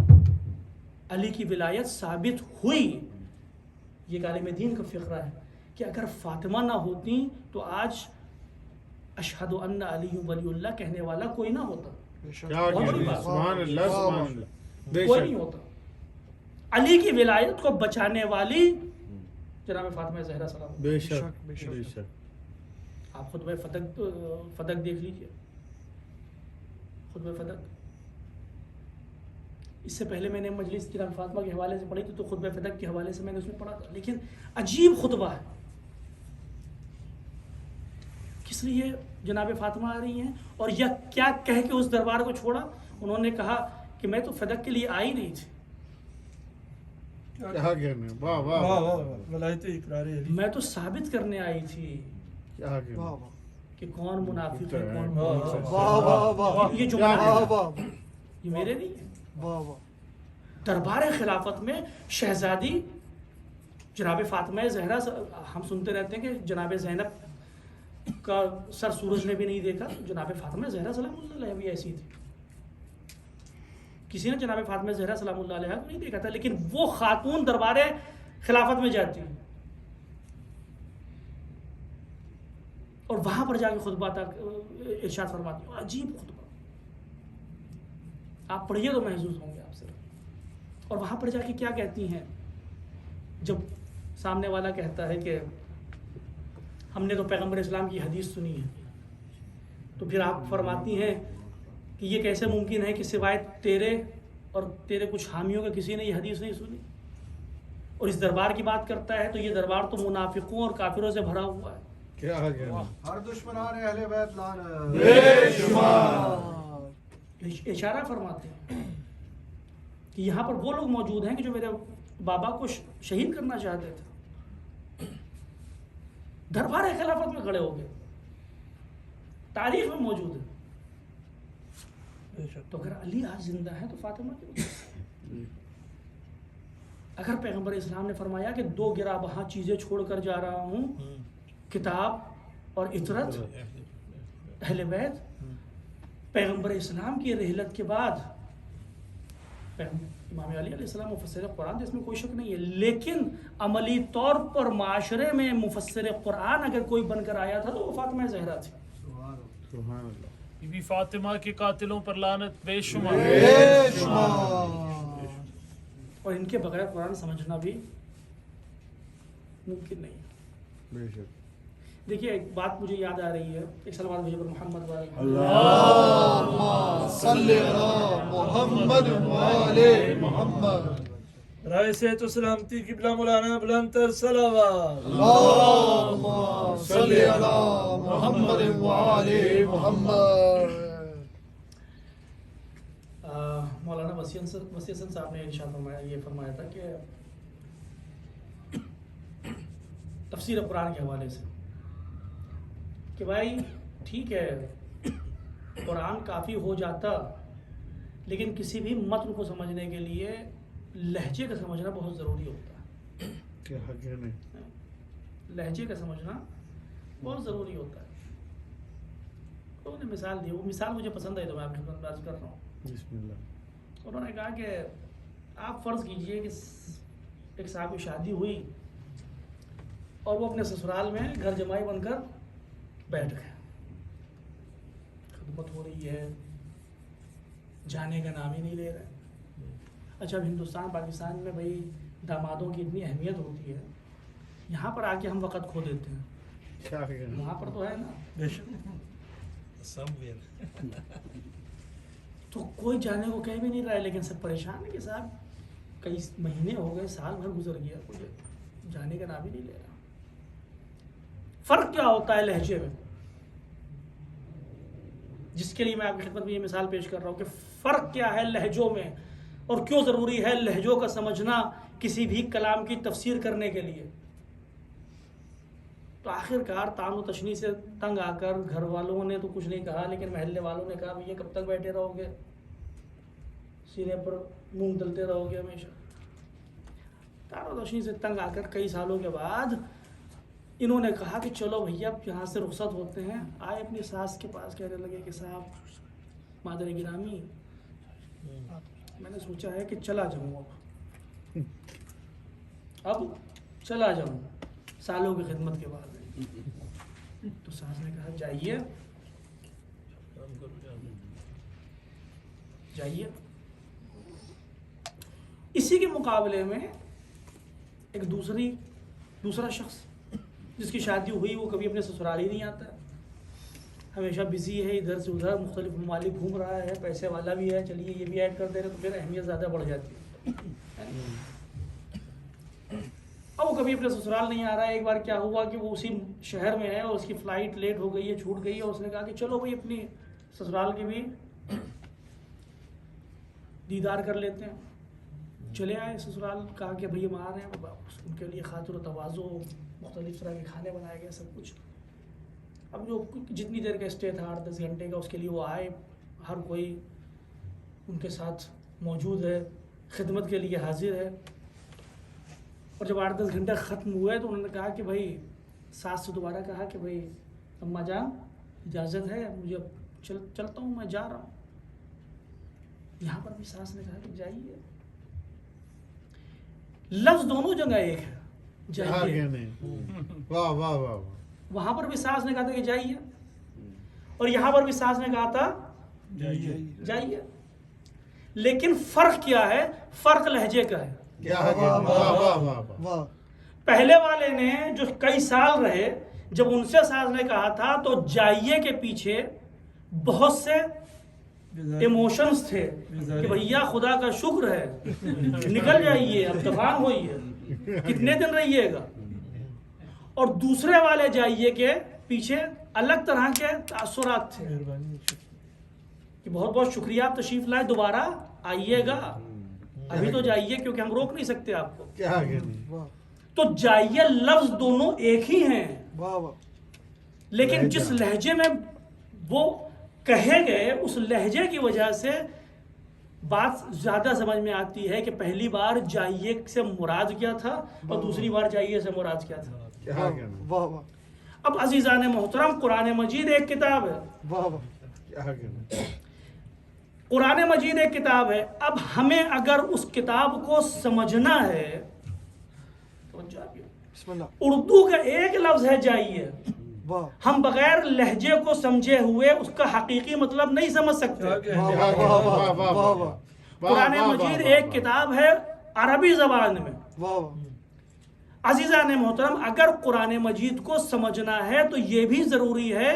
علی کی ولایت ثابت ہوئی. یہ عالم دین کا فقرہ ہے کہ اگر فاطمہ نہ ہوتی تو آج اشہد ان علی ولی اللہ کہنے والا کوئی نہ ہوتا. کیا کہنا سبحان اللہ سبحان اللہ. بے کوئی شک نہیں ہوتا. علی کی ولایت کو بچانے والی جناب فاطمہ زہرا سلام. بے شک بے شک. آپ خطبہ فدق دیکھ لیجئے. خطبہ فدق اس سے پہلے میں نے مجلس جناب فاطمہ کے حوالے سے پڑھی تھی، تو خطبہ فدق کے حوالے سے میں نے اس میں پڑھا تھا. لیکن عجیب خطبہ ہے. کس لیے جناب فاطمہ آ رہی ہیں اور یہ کیا کہہ کے اس دربار کو چھوڑا؟ انہوں نے کہا کہ میں تو فدق کے لیے آئی نہیں تھی، کیا کہنا. واہ واہ واہ. ولایت اقرار علی. میں تو ثابت کرنے آئی تھی کیا کہنا. کہ کون منافق ہے کون واہ مومن ہے. واہ واہ واہ. یہ جو یہ میرے نہیں ہے. دربار خلافت میں شہزادی جناب فاطمہ زہرا، ہم سنتے رہتے ہیں کہ جناب زینب کا سر سورج نے بھی نہیں دیکھا. جناب فاطمہ زہرا سلام اللہ علیہ بھی ایسی تھی. کسی نے جناب فاطمہ زہرا سلام اللہ علیہ کو نہیں دیکھا تھا، لیکن وہ خاتون دربار خلافت میں جاتی ہیں اور وہاں پر جا کے خطبہ ارشاد فرماتی ہیں. عجیب خطبہ، آپ پڑھیے تو محظوظ ہوں گے آپ سے. اور وہاں پر جا کے کیا کہتی ہیں؟ جب سامنے والا کہتا ہے کہ ہم نے تو پیغمبر اسلام کی حدیث سنی ہے، تو پھر آپ فرماتی ہیں کہ یہ کیسے ممکن ہے کہ سوائے تیرے اور تیرے کچھ حامیوں کا کسی نے یہ حدیث نہیں سنی. اور اس دربار کی بات کرتا ہے تو یہ دربار تو منافقوں اور کافروں سے بھرا ہوا ہے. کیا کہنا. ہر دشمنان اہل بیت لعنت. بے شمار. اشارہ فرماتے ہیں کہ یہاں پر وہ لوگ موجود ہیں کہ جو میرے بابا کو شہید کرنا چاہتے تھے. دربار خلافت میں کھڑے ہو گئے، تاریخ میں موجود ہے. تو اگر علی آج زندہ ہے تو فاطمہ کیوں؟ اگر پیغمبر اسلام نے فرمایا کہ 2 گرابہاں چیزیں چھوڑ کر جا رہا ہوں، کتاب اور عطرت، اہل بیت، پیغمبر اسلام کی رحلت کے بعد امام علی علیہ السلام مفسر قرآن تھے، اس میں کوئی شک نہیں ہے، لیکن عملی طور پر معاشرے میں مفسر قرآن اگر کوئی بن کر آیا تھا تو وہ فاطمہ زہرا تھی۔ سبحان اللہ۔ بی بی فاطمہ کے قاتلوں پر لعنت بے شمار، اور ان کے بغیر قرآن سمجھنا بھی ممکن نہیں ہے۔ بے شک۔ دیکھیے ایک بات مجھے یاد آ رہی ہے، ایک سلوات بھیجو پر محمد اللهم صل على محمد وعلى محمد۔ رائے صحت و سلامتی قبلہ مولانا بلند تر صلوات۔ اللهم صل على محمد وعلى محمد۔ مولانا وسیع حسن صاحب نے ارشاد فرمایا، یہ فرمایا تھا کہ تفسیر قرآن کے حوالے سے کہ بھائی ٹھیک ہے قرآن کافی ہو جاتا، لیکن کسی بھی متن کو سمجھنے کے لیے لہجے کا سمجھنا بہت ضروری ہوتا ہے۔ کیا حق ہے نہیں؟ لہجے کا سمجھنا بہت ضروری ہوتا ہے۔ تو انہوں نے مثال دی، وہ مثال مجھے پسند آئی تو میں آپ کی خدمت میں عرض کر رہا ہوں۔ بسم اللہ۔ انہوں نے کہا کہ آپ فرض کیجئے کہ ایک صاحب کی شادی ہوئی اور وہ اپنے سسرال میں گھر جمائی بن کر بیٹھ گئے، خدمت ہو رہی ہے، جانے کا نام ہی نہیں لے رہے۔ اچھا اب ہندوستان پاکستان میں بھائی دامادوں کی اتنی اہمیت ہوتی ہے، یہاں پر آ کے ہم وقت کھو دیتے ہیں، کیا حق ہے؟ وہاں پر تو ہے نا، تو کوئی جانے کو کہہ بھی نہیں رہا ہے، لیکن سب پریشان ہے کہ صاحب کئی مہینے ہو گئے، سال بھر گزر گیا، کوئی جانے کا نام ہی نہیں لے رہا۔ فرق کیا ہوتا ہے لہجے میں، جس کے لیے میں آپ کی خدمت میں یہ مثال پیش کر رہا ہوں کہ فرق کیا ہے لہجوں میں، اور کیوں ضروری ہے لہجوں کا سمجھنا کسی بھی کلام کی تفسیر کرنے کے لیے۔ تو آخر کار تان و تشنی سے تنگ آ کر گھر والوں نے تو کچھ نہیں کہا، لیکن محلے والوں نے کہا بھیا کب تک بیٹھے رہو گے، سینے پر مونگ ڈلتے رہو گے ہمیشہ۔ تان و تشنی سے تنگ آ کر کئی سالوں کے بعد انہوں نے کہا کہ چلو بھیا اب یہاں سے رخصت ہوتے ہیں۔ آئے اپنی ساس کے پاس، کہنے لگے کہ صاحب مادر گرامی میں نے سوچا ہے کہ چلا جاؤں، اب چلا جاؤں سالوں کی خدمت کے بعد۔ تو ساس نے کہا جائیے جائیے۔ اسی کے مقابلے میں ایک دوسرا شخص جس کی شادی ہوئی، وہ کبھی اپنے سسرال ہی نہیں آتا ہے، ہمیشہ بزی ہے، ادھر سے ادھر مختلف ممالک گھوم رہا ہے، پیسے والا بھی ہے، چلیے یہ بھی ایڈ کر دے رہے، تو پھر اہمیت زیادہ بڑھ جاتی ہے۔ اب وہ کبھی اپنے سسرال نہیں آ رہا ہے۔ ایک بار کیا ہوا کہ وہ اسی شہر میں ہے اور اس کی فلائٹ لیٹ ہو گئی ہے، چھوٹ گئی ہے، اور اس نے کہا کہ چلو بھائی اپنی سسرال کی بھی دیدار کر لیتے ہیں۔ چلے آئے سسرال، کہا کہ بھئی ہم آ رہے ہیں، ان کے لیے خاطر و تواضع مختلف طرح کے کھانے بنائے گئے، سب کچھ۔ اب جو جتنی دیر کا اسٹے تھا 8-10 گھنٹے کا، اس کے لیے وہ آئے، ہر کوئی ان کے ساتھ موجود ہے، خدمت کے لیے حاضر ہے۔ اور جب 8-10 گھنٹے ختم ہوئے تو انہوں نے کہا کہ بھائی ساس سے دوبارہ کہا کہ بھائی اماں جان اجازت ہے، مجھے اب چلتا ہوں، میں جا رہا ہوں۔ یہاں پر بھی ساس نے کہا کہ جائیے، لفظ دونوں جگہ ایک ہے، جائیے۔ واہ واہ واہ۔ وہاں پر بھی ساس نے کہا تھا کہ جائیے، اور یہاں پر بھی ساس نے کہا تھا جائیے۔ لیکن فرق کیا ہے؟ فرق لہجے کا ہے۔ کیا حق ہے؟ واہ واہ واہ واہ۔ پہلے والے نے جو کئی سال رہے، جب ان سے ساس نے کہا تھا تو جائیے کے پیچھے بہت سے ایموشنز تھے کہ بھیا خدا کا شکر ہے، نکل جائیے، اب دفان ہوئی ہے، کتنے دن رہیے گا۔ اور دوسرے والے جائیے کے پیچھے الگ طرح کے تاثرات تھے کہ بہت بہت شکریہ، آپ تشریف لائے، دوبارہ آئیے گا، ابھی تو جائیے کیونکہ ہم روک نہیں سکتے آپ کو۔ کیا حق ہے؟ تو جائیے لفظ دونوں ایک ہی ہیں، لیکن جس لہجے میں وہ کہے گئے اس لہجے کی وجہ سے بات زیادہ سمجھ میں آتی ہے کہ پہلی بار جائیے سے مراد کیا تھا اور دوسری بار جائیے سے مراد کیا تھا. کیا کہنا واہ واہ اب عزیزان محترم، قرآن مجید ایک کتاب ہے. واہ واہ کیا کہنا قرآن مجید ایک کتاب ہے. اب ہمیں اگر اس کتاب کو سمجھنا ہے تو جائیے. بسم اللہ. اردو کا ایک لفظ ہے جائیے. واہ ہم بغیر لہجے کو سمجھے ہوئے اس کا حقیقی مطلب نہیں سمجھ سکتے. واہ واہ واہ واہ واہ قرآن مجید ایک کتاب ہے عربی زبان میں. واہ واہ عزیزان محترم، اگر قرآن مجید کو سمجھنا ہے تو یہ بھی ضروری ہے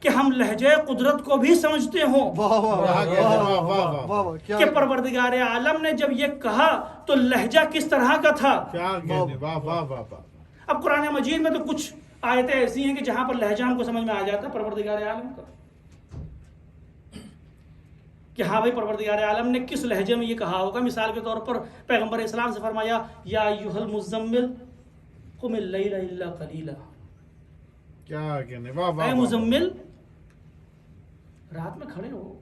کہ ہم لہجہ قدرت کو بھی سمجھتے ہوں واہ واہ واہ واہ کیا کہ پروردگار عالم نے جب یہ کہا تو لہجہ کس طرح کا تھا. کیا کہنے واہ واہ واہ واہ. اب قرآن مجید میں تو کچھ آیتیں ایسی ہیں کہ جہاں پر لہجہ ہم کو سمجھ میں آ جاتا ہے پروردگار عالم کا، کہ ہاں بھائی پروردگار عالم نے کس لہجے میں یہ کہا ہوگا. مثال کے طور پر پیغمبر اسلام سے فرمایا یا ایھا المزمل قم اللیل الا قلیلا. کیا کہنے واہ واہ اے واہ. مزمل، رات میں کھڑے ہو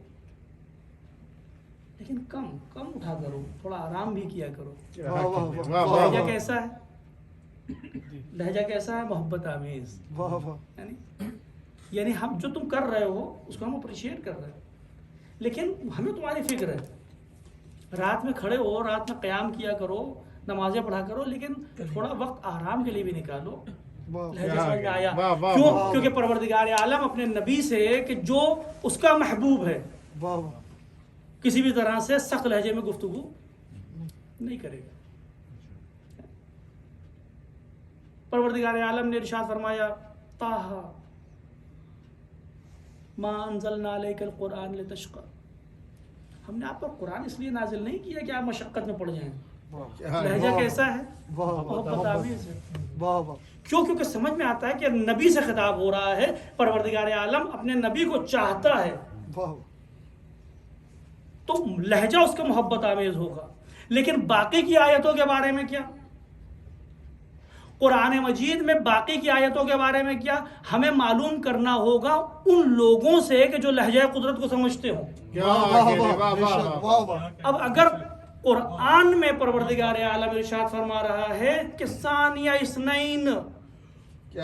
لیکن کم کم اٹھا کرو، تھوڑا آرام بھی کیا کرو. کیا واہ واہ کہنے واہ. واہ واہ لہجہ واہ. کیسا ہے؟ لہجہ کیسا ہے؟ محبت آمیز. واہ واہ یعنی ہم جو تم کر رہے ہو اس کو ہم اپریشیٹ کر رہے ہیں، لیکن ہمیں تمہاری فکر ہے. رات میں کھڑے ہو، رات میں قیام کیا کرو، نمازیں پڑھا کرو، لیکن تھوڑا وقت آرام کے لیے بھی نکالو. لہجہ سمجھ میں آیا؟ واہ واہ کیوں؟ واہ. کیونکہ پروردگار عالم اپنے نبی سے کہ جو اس کا محبوب ہے واہ واہ کسی بھی طرح سے سخت لہجے میں گفتگو نہیں کرے گا. پروردگار عالم نے ارشاد فرمایا طٰہٰ ما انزلنا علیک القرآن لتشقی. ہم نے آپ پر قرآن اس لیے نازل نہیں کیا کہ آپ مشقت میں پڑ جائیں. لہجہ کیسا ہے؟ واہ محبت آمیز ہے. واہ واہ کیوں؟ کیونکہ سمجھ میں آتا ہے کہ نبی سے خطاب ہو رہا ہے. پروردگار عالم اپنے نبی کو چاہتا ہے واہ تو لہجہ اس کا محبت آمیز ہوگا. لیکن باقی کی آیتوں کے بارے میں کیا؟ قرآن مجید میں باقی کی آیتوں کے بارے میں کیا؟ ہمیں معلوم کرنا ہوگا ان لوگوں سے کہ جو لہجہ قدرت کو سمجھتے ہوں. کیا کہنے واہ واہ واہ. واہ. اب اگر قرآن میں پروردگار عالم ارشاد فرما رہا ہے کہ ثانیہ اثنین،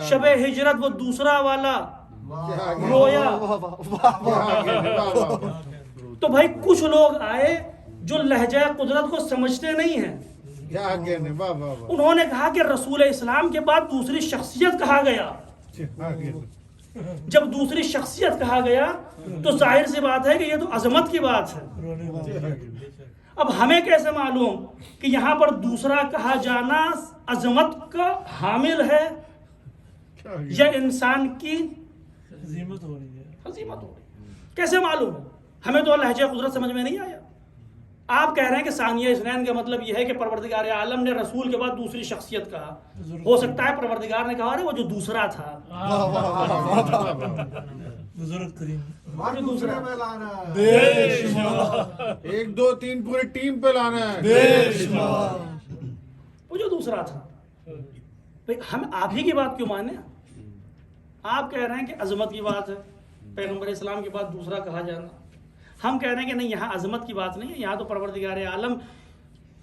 شب ہجرت وہ دوسرا والا رویا، تو بھائی کچھ لوگ آئے جو لہجہ قدرت کو سمجھتے نہیں ہیں. کیا کہنے واہ واہ واہ. انہوں نے کہا کہ رسول اسلام کے بعد دوسری شخصیت کہا گیا. جب دوسری شخصیت کہا گیا تو ظاہر سی بات ہے کہ یہ تو عظمت کی بات ہے. اب ہمیں کیسے معلوم کہ یہاں پر دوسرا کہا جانا عظمت کا حامل ہے یا انسان کی عظیمت ہو رہی ہے. عظمت ہو رہی ہے؟ کیسے معلوم؟ ہمیں تو لہجہ قدرت سمجھ میں نہیں آیا. آپ کہہ رہے ہیں کہ ثانیہ اثنین کا مطلب یہ ہے کہ پروردگار عالم نے رسول کے بعد دوسری شخصیت کہا. ہو سکتا ہے پروردگار نے کہا ارے وہ جو دوسرا تھا، بزرگ ترین دوسرا ایک دو تین پوری ٹیم پہ لانا ہے. وہ جو دوسرا تھا. ہم آپ ہی کی بات کیوں مانیں؟ آپ کہہ رہے ہیں کہ عظمت کی بات ہے، پیغمبر اسلام کے بعد دوسرا کہا جانا. ہم کہہ رہے ہیں کہ نہیں، یہاں عظمت کی بات نہیں ہے، یہاں تو پروردگار عالم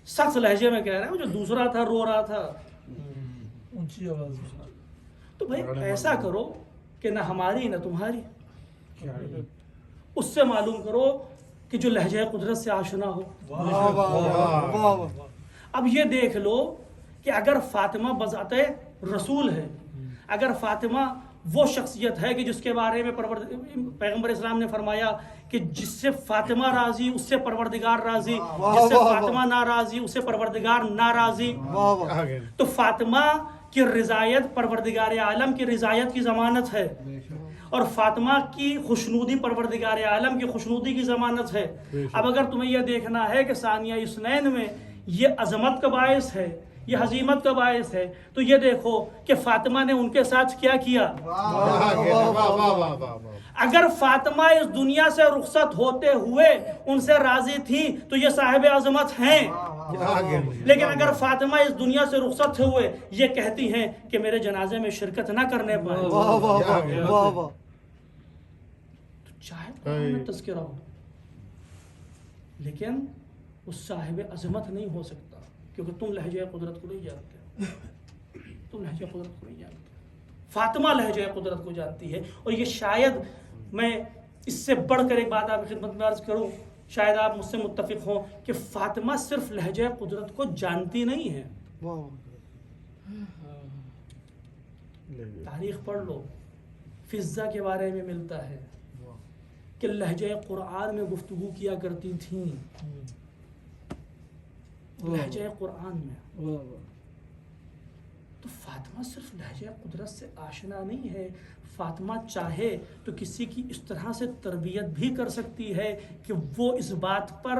سخت لہجے میں کہہ رہے ہیں وہ جو دوسرا تھا رو رہا تھا. اونچی آواز میں. تو بھائی ایسا کرو کہ نہ ہماری نہ تمہاری، اس سے معلوم کرو کہ جو لہجہ قدرت سے آشنا ہو. اب یہ دیکھ لو کہ اگر فاطمہ بذات رسول ہے، اگر فاطمہ وہ شخصیت ہے کہ جس کے بارے میں پیغمبر اسلام نے فرمایا کہ جس سے فاطمہ راضی اس سے پروردگار راضی، جس سے فاطمہ ناراضی اس سے پروردگار ناراضی، تو فاطمہ کی رضایت پروردگار عالم کی رضایت کی ضمانت ہے، اور فاطمہ کی خوشنودی پروردگار عالم کی خوشنودی کی ضمانت ہے. اب اگر تمہیں یہ دیکھنا ہے کہ ثانیہ اثنین میں یہ عظمت کا باعث ہے، یہ حزیمت کا باعث ہے، تو یہ دیکھو کہ فاطمہ نے ان کے ساتھ کیا کیا. اگر فاطمہ اس دنیا سے رخصت ہوتے ہوئے ان سے راضی تھی تو یہ صاحب عظمت ہیں. لیکن اگر فاطمہ اس دنیا سے رخصت ہوئے یہ کہتی ہیں کہ میرے جنازے میں شرکت نہ کرنے پائے، تو چاہے تو تذکرہ ہو. لیکن اس صاحب عظمت نہیں ہو سکتا، کیونکہ تم لہجہ قدرت کو نہیں جانتے، تم لہجہ قدرت کو نہیں جانتے۔ فاطمہ لہجہ قدرت کو جانتی ہے، اور یہ شاید میں اس سے بڑھ کر ایک بات آپ کی خدمت میں عرض کروں، شاید آپ مجھ سے متفق ہوں کہ فاطمہ صرف لہجہ قدرت کو جانتی نہیں ہے، تاریخ پڑھ لو، فضہ کے بارے میں ملتا ہے کہ لہجہ قرآن میں گفتگو کیا کرتی تھیں، لہجہ قرآن میں۔ تو فاطمہ صرف لہجہ قدرت سے آشنا نہیں ہے، فاطمہ چاہے تو کسی کی اس طرح سے تربیت بھی کر سکتی ہے کہ وہ اس بات پر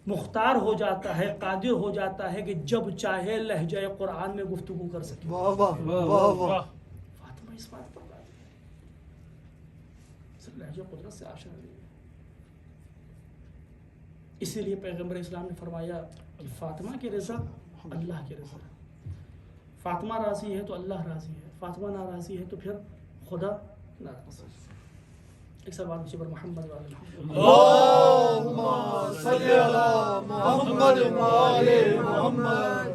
مختار ہو جاتا ہے، قادر ہو جاتا ہے کہ جب چاہے لہجہ قرآن میں گفتگو کر سکے۔ فاطمہ اس بات پر قادر ہے، صرف لہجہ قدرت سے آشنا نہیں ہے۔ اسی لیے پیغمبر اسلام نے فرمایا کہ فاطمہ کی رضا اللہ کی رضا ہے، فاطمہ راضی ہے تو اللہ راضی ہے، فاطمہ ناراضی ہے تو پھر خدا ناراض ہے۔ ایک سب بات پر محمد والے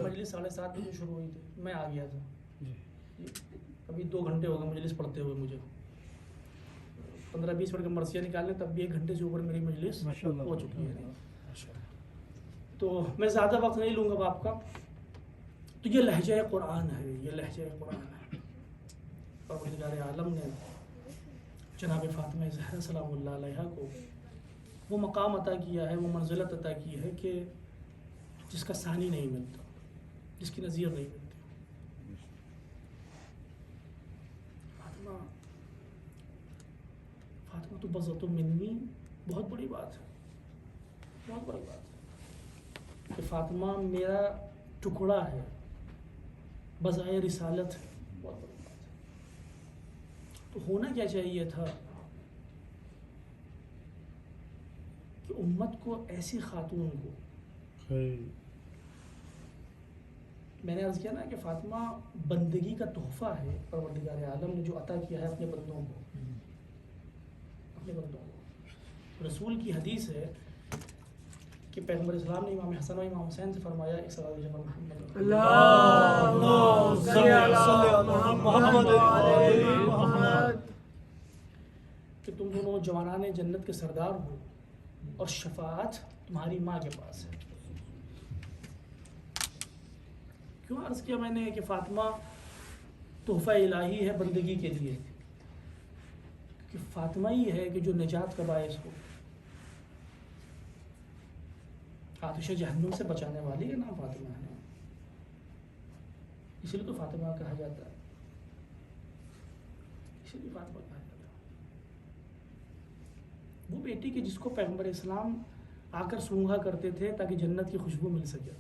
مجلس 7:30 بجے شروع ہوئی تھی، میں آ گیا تھا، ابھی 2 گھنٹے ہو گئے مجلس پڑھتے ہوئے، مجھے 15-20 منٹ کا مرثیہ نکالنے تب بھی 1 گھنٹے سے اوپر میری مجلس ہو چکی ہے، تو میں زیادہ وقت نہیں لوں گا آپ کا۔ تو یہ لہجہ قرآن ہے، یہ لہجہ قرآن ہے۔ پروردگار عالم نے جناب فاطمہ زہرا سلام اللہ علیہا کو وہ مقام عطا کیا ہے، وہ منزلت عطا کی ہے کہ جس کا ثانی نہیں ملتا، جس کی نظیر نہیں ملتی۔ فاطمہ تو بذات منی، بہت بڑی بات ہے، بہت بڑی بات ہے کہ فاطمہ میرا ٹکڑا ہے، بظاہر رسالت ہے، بہت بڑی بات ہے۔ تو ہونا کیا چاہیے تھا کہ امت کو ایسی خاتون کو، میں نے عرض کیا نا کہ فاطمہ بندگی کا تحفہ ہے، پروردگار عالم نے جو عطا کیا ہے اپنے بندوں کو، اپنے بندوں کو۔ رسول کی حدیث ہے کہ پیغمبر اسلام نے امام حسن و امام حسین سے فرمایا، ایک سوال جب محمد کہ تم دونوں جوانان جنت کے سردار ہو اور شفاعت تمہاری ماں کے پاس ہے۔ کیوں عرض کیا میں نے کہ فاطمہ تحفہ الہی ہے بندگی کے لیے؟ کہ فاطمہ ہی ہے کہ جو نجات کا باعث ہو، آتش جہنم سے بچانے والی کا نام فاطمہ ہے، اسی لیے تو فاطمہ کہا جاتا ہے، اسی لیے فاطمہ کہا جاتا ہے۔ وہ بیٹی کہ جس کو پیغمبر اسلام آ کر سونگھا کرتے تھے تاکہ جنت کی خوشبو مل سکے،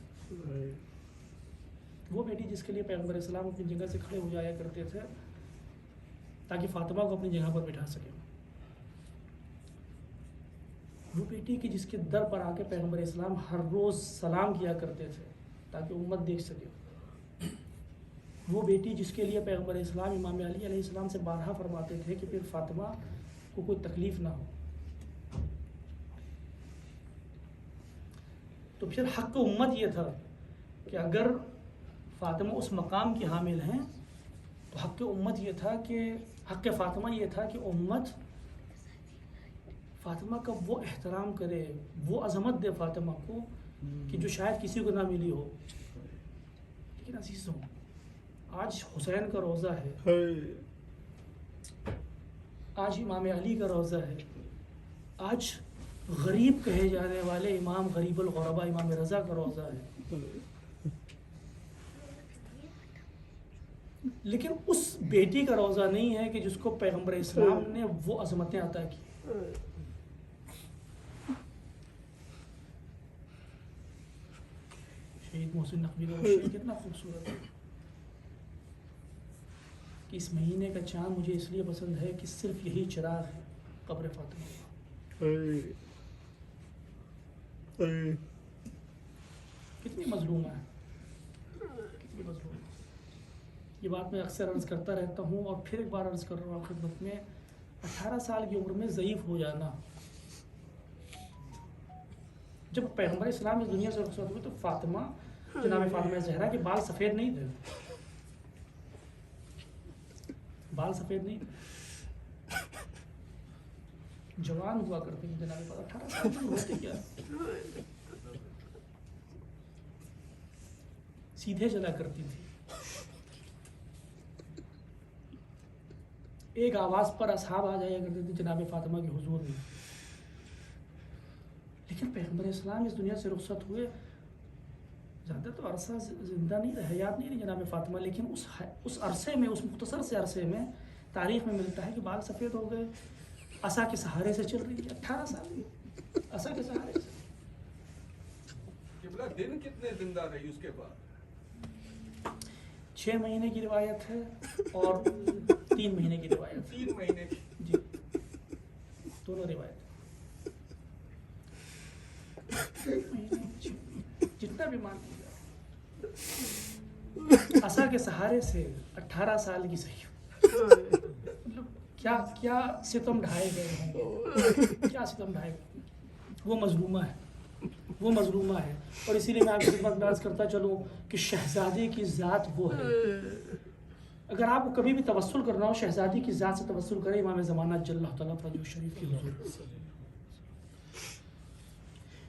وہ بیٹی جس کے لیے پیغمبر اسلام اپنی جگہ سے کھڑے ہو جایا کرتے تھے تاکہ فاطمہ کو اپنی جگہ پر بٹھا سکے، وہ بیٹی کہ جس کے در پر آ کے پیغمبر اسلام ہر روز سلام کیا کرتے تھے تاکہ امت دیکھ سکے، وہ بیٹی جس کے لیے پیغمبر اسلام امام علی علیہ السلام سے بارہا فرماتے تھے کہ پھر فاطمہ کو کوئی تکلیف نہ ہو۔ تو پھر حق امت یہ تھا کہ اگر فاطمہ اس مقام کی حامل ہیں تو حق امت یہ تھا کہ حق فاطمہ یہ تھا کہ امت فاطمہ کا وہ احترام کرے، وہ عظمت دے فاطمہ کو کہ جو شاید کسی کو نہ ملی ہو۔ لیکن عزیزوں، آج حسین کا روزہ ہے، آج امام علی کا روزہ ہے، آج غریب کہے جانے والے امام غریب الغربا امام رضا کا روزہ ہے، لیکن اس بیٹی کا روزہ نہیں ہے کہ جس کو پیغمبر اسلام نے وہ عظمتیں عطا کی۔ شہید محسن نقوی کا شعر کتنا خوبصورت ہے کہ اس مہینے کا چاند مجھے اس لیے پسند ہے کہ صرف یہی چراغ ہے قبر فاطمہ کا۔ کتنی مظلوم ہے، کتنی مظلوم ہے۔ یہ بات میں اکثر عرض کرتا رہتا ہوں اور پھر ایک بار عرض کر رہا ہوں خدمت میں، 18 سال کی عمر میں ضعیف ہو جانا جب پیغمبر اسلام اس دنیا سے رخصت ہوئے تو فاطمہ جناب فاطمہ زہرا کے بال سفید نہیں تھے، بال سفید نہیں تھے، جوان ہوا کرتے تھے جناب فاطمہ، 18 سال کی ہوتے کیا، سیدھے چلا کرتی تھی، ایک آواز پر اصحاب آ جایا کرتے تھے جناب فاطمہ کے حضور میں۔ لیکن پیغمبر اسلام اس دنیا سے رخصت ہوئے، زیادہ تو عرصہ زندہ نہیں رہے، حیات نہیں رہی جناب فاطمہ، لیکن اس عرصے میں، اس مختصر سے عرصے میں تاریخ میں ملتا ہے کہ بال سفید ہو گئے، عصا کے سہارے سے چل رہی ہے، 18 سال کی عصا کے سہارے سے۔ قبلہ دن کتنے زندہ رہی اس کے بعد؟ 6 مہینے کی روایت ہے اور 3 مہینے کی روایت ہے، 3 مہینے کی، جی دونوں روایت، جتنا بھی مان لیا عصا کے سہارے سے 18 سال کی صحیح، مطلب کیا ستم ڈھائے گئے ہیں، کیا ستم ڈھائے گئے، وہ مظلومہ ہے، وہ مظلومہ ہے۔ اور اسی لیے میں آپ کی خدمت میں عرض کرتا چلوں کہ شہزادے کی ذات وہ ہے، اگر آپ کو کبھی بھی توسل کرنا ہو شہزادی کی ذات سے توسل کریں، امام زمانہ جل اللہ تعالیٰ فضل شریف کی حضور،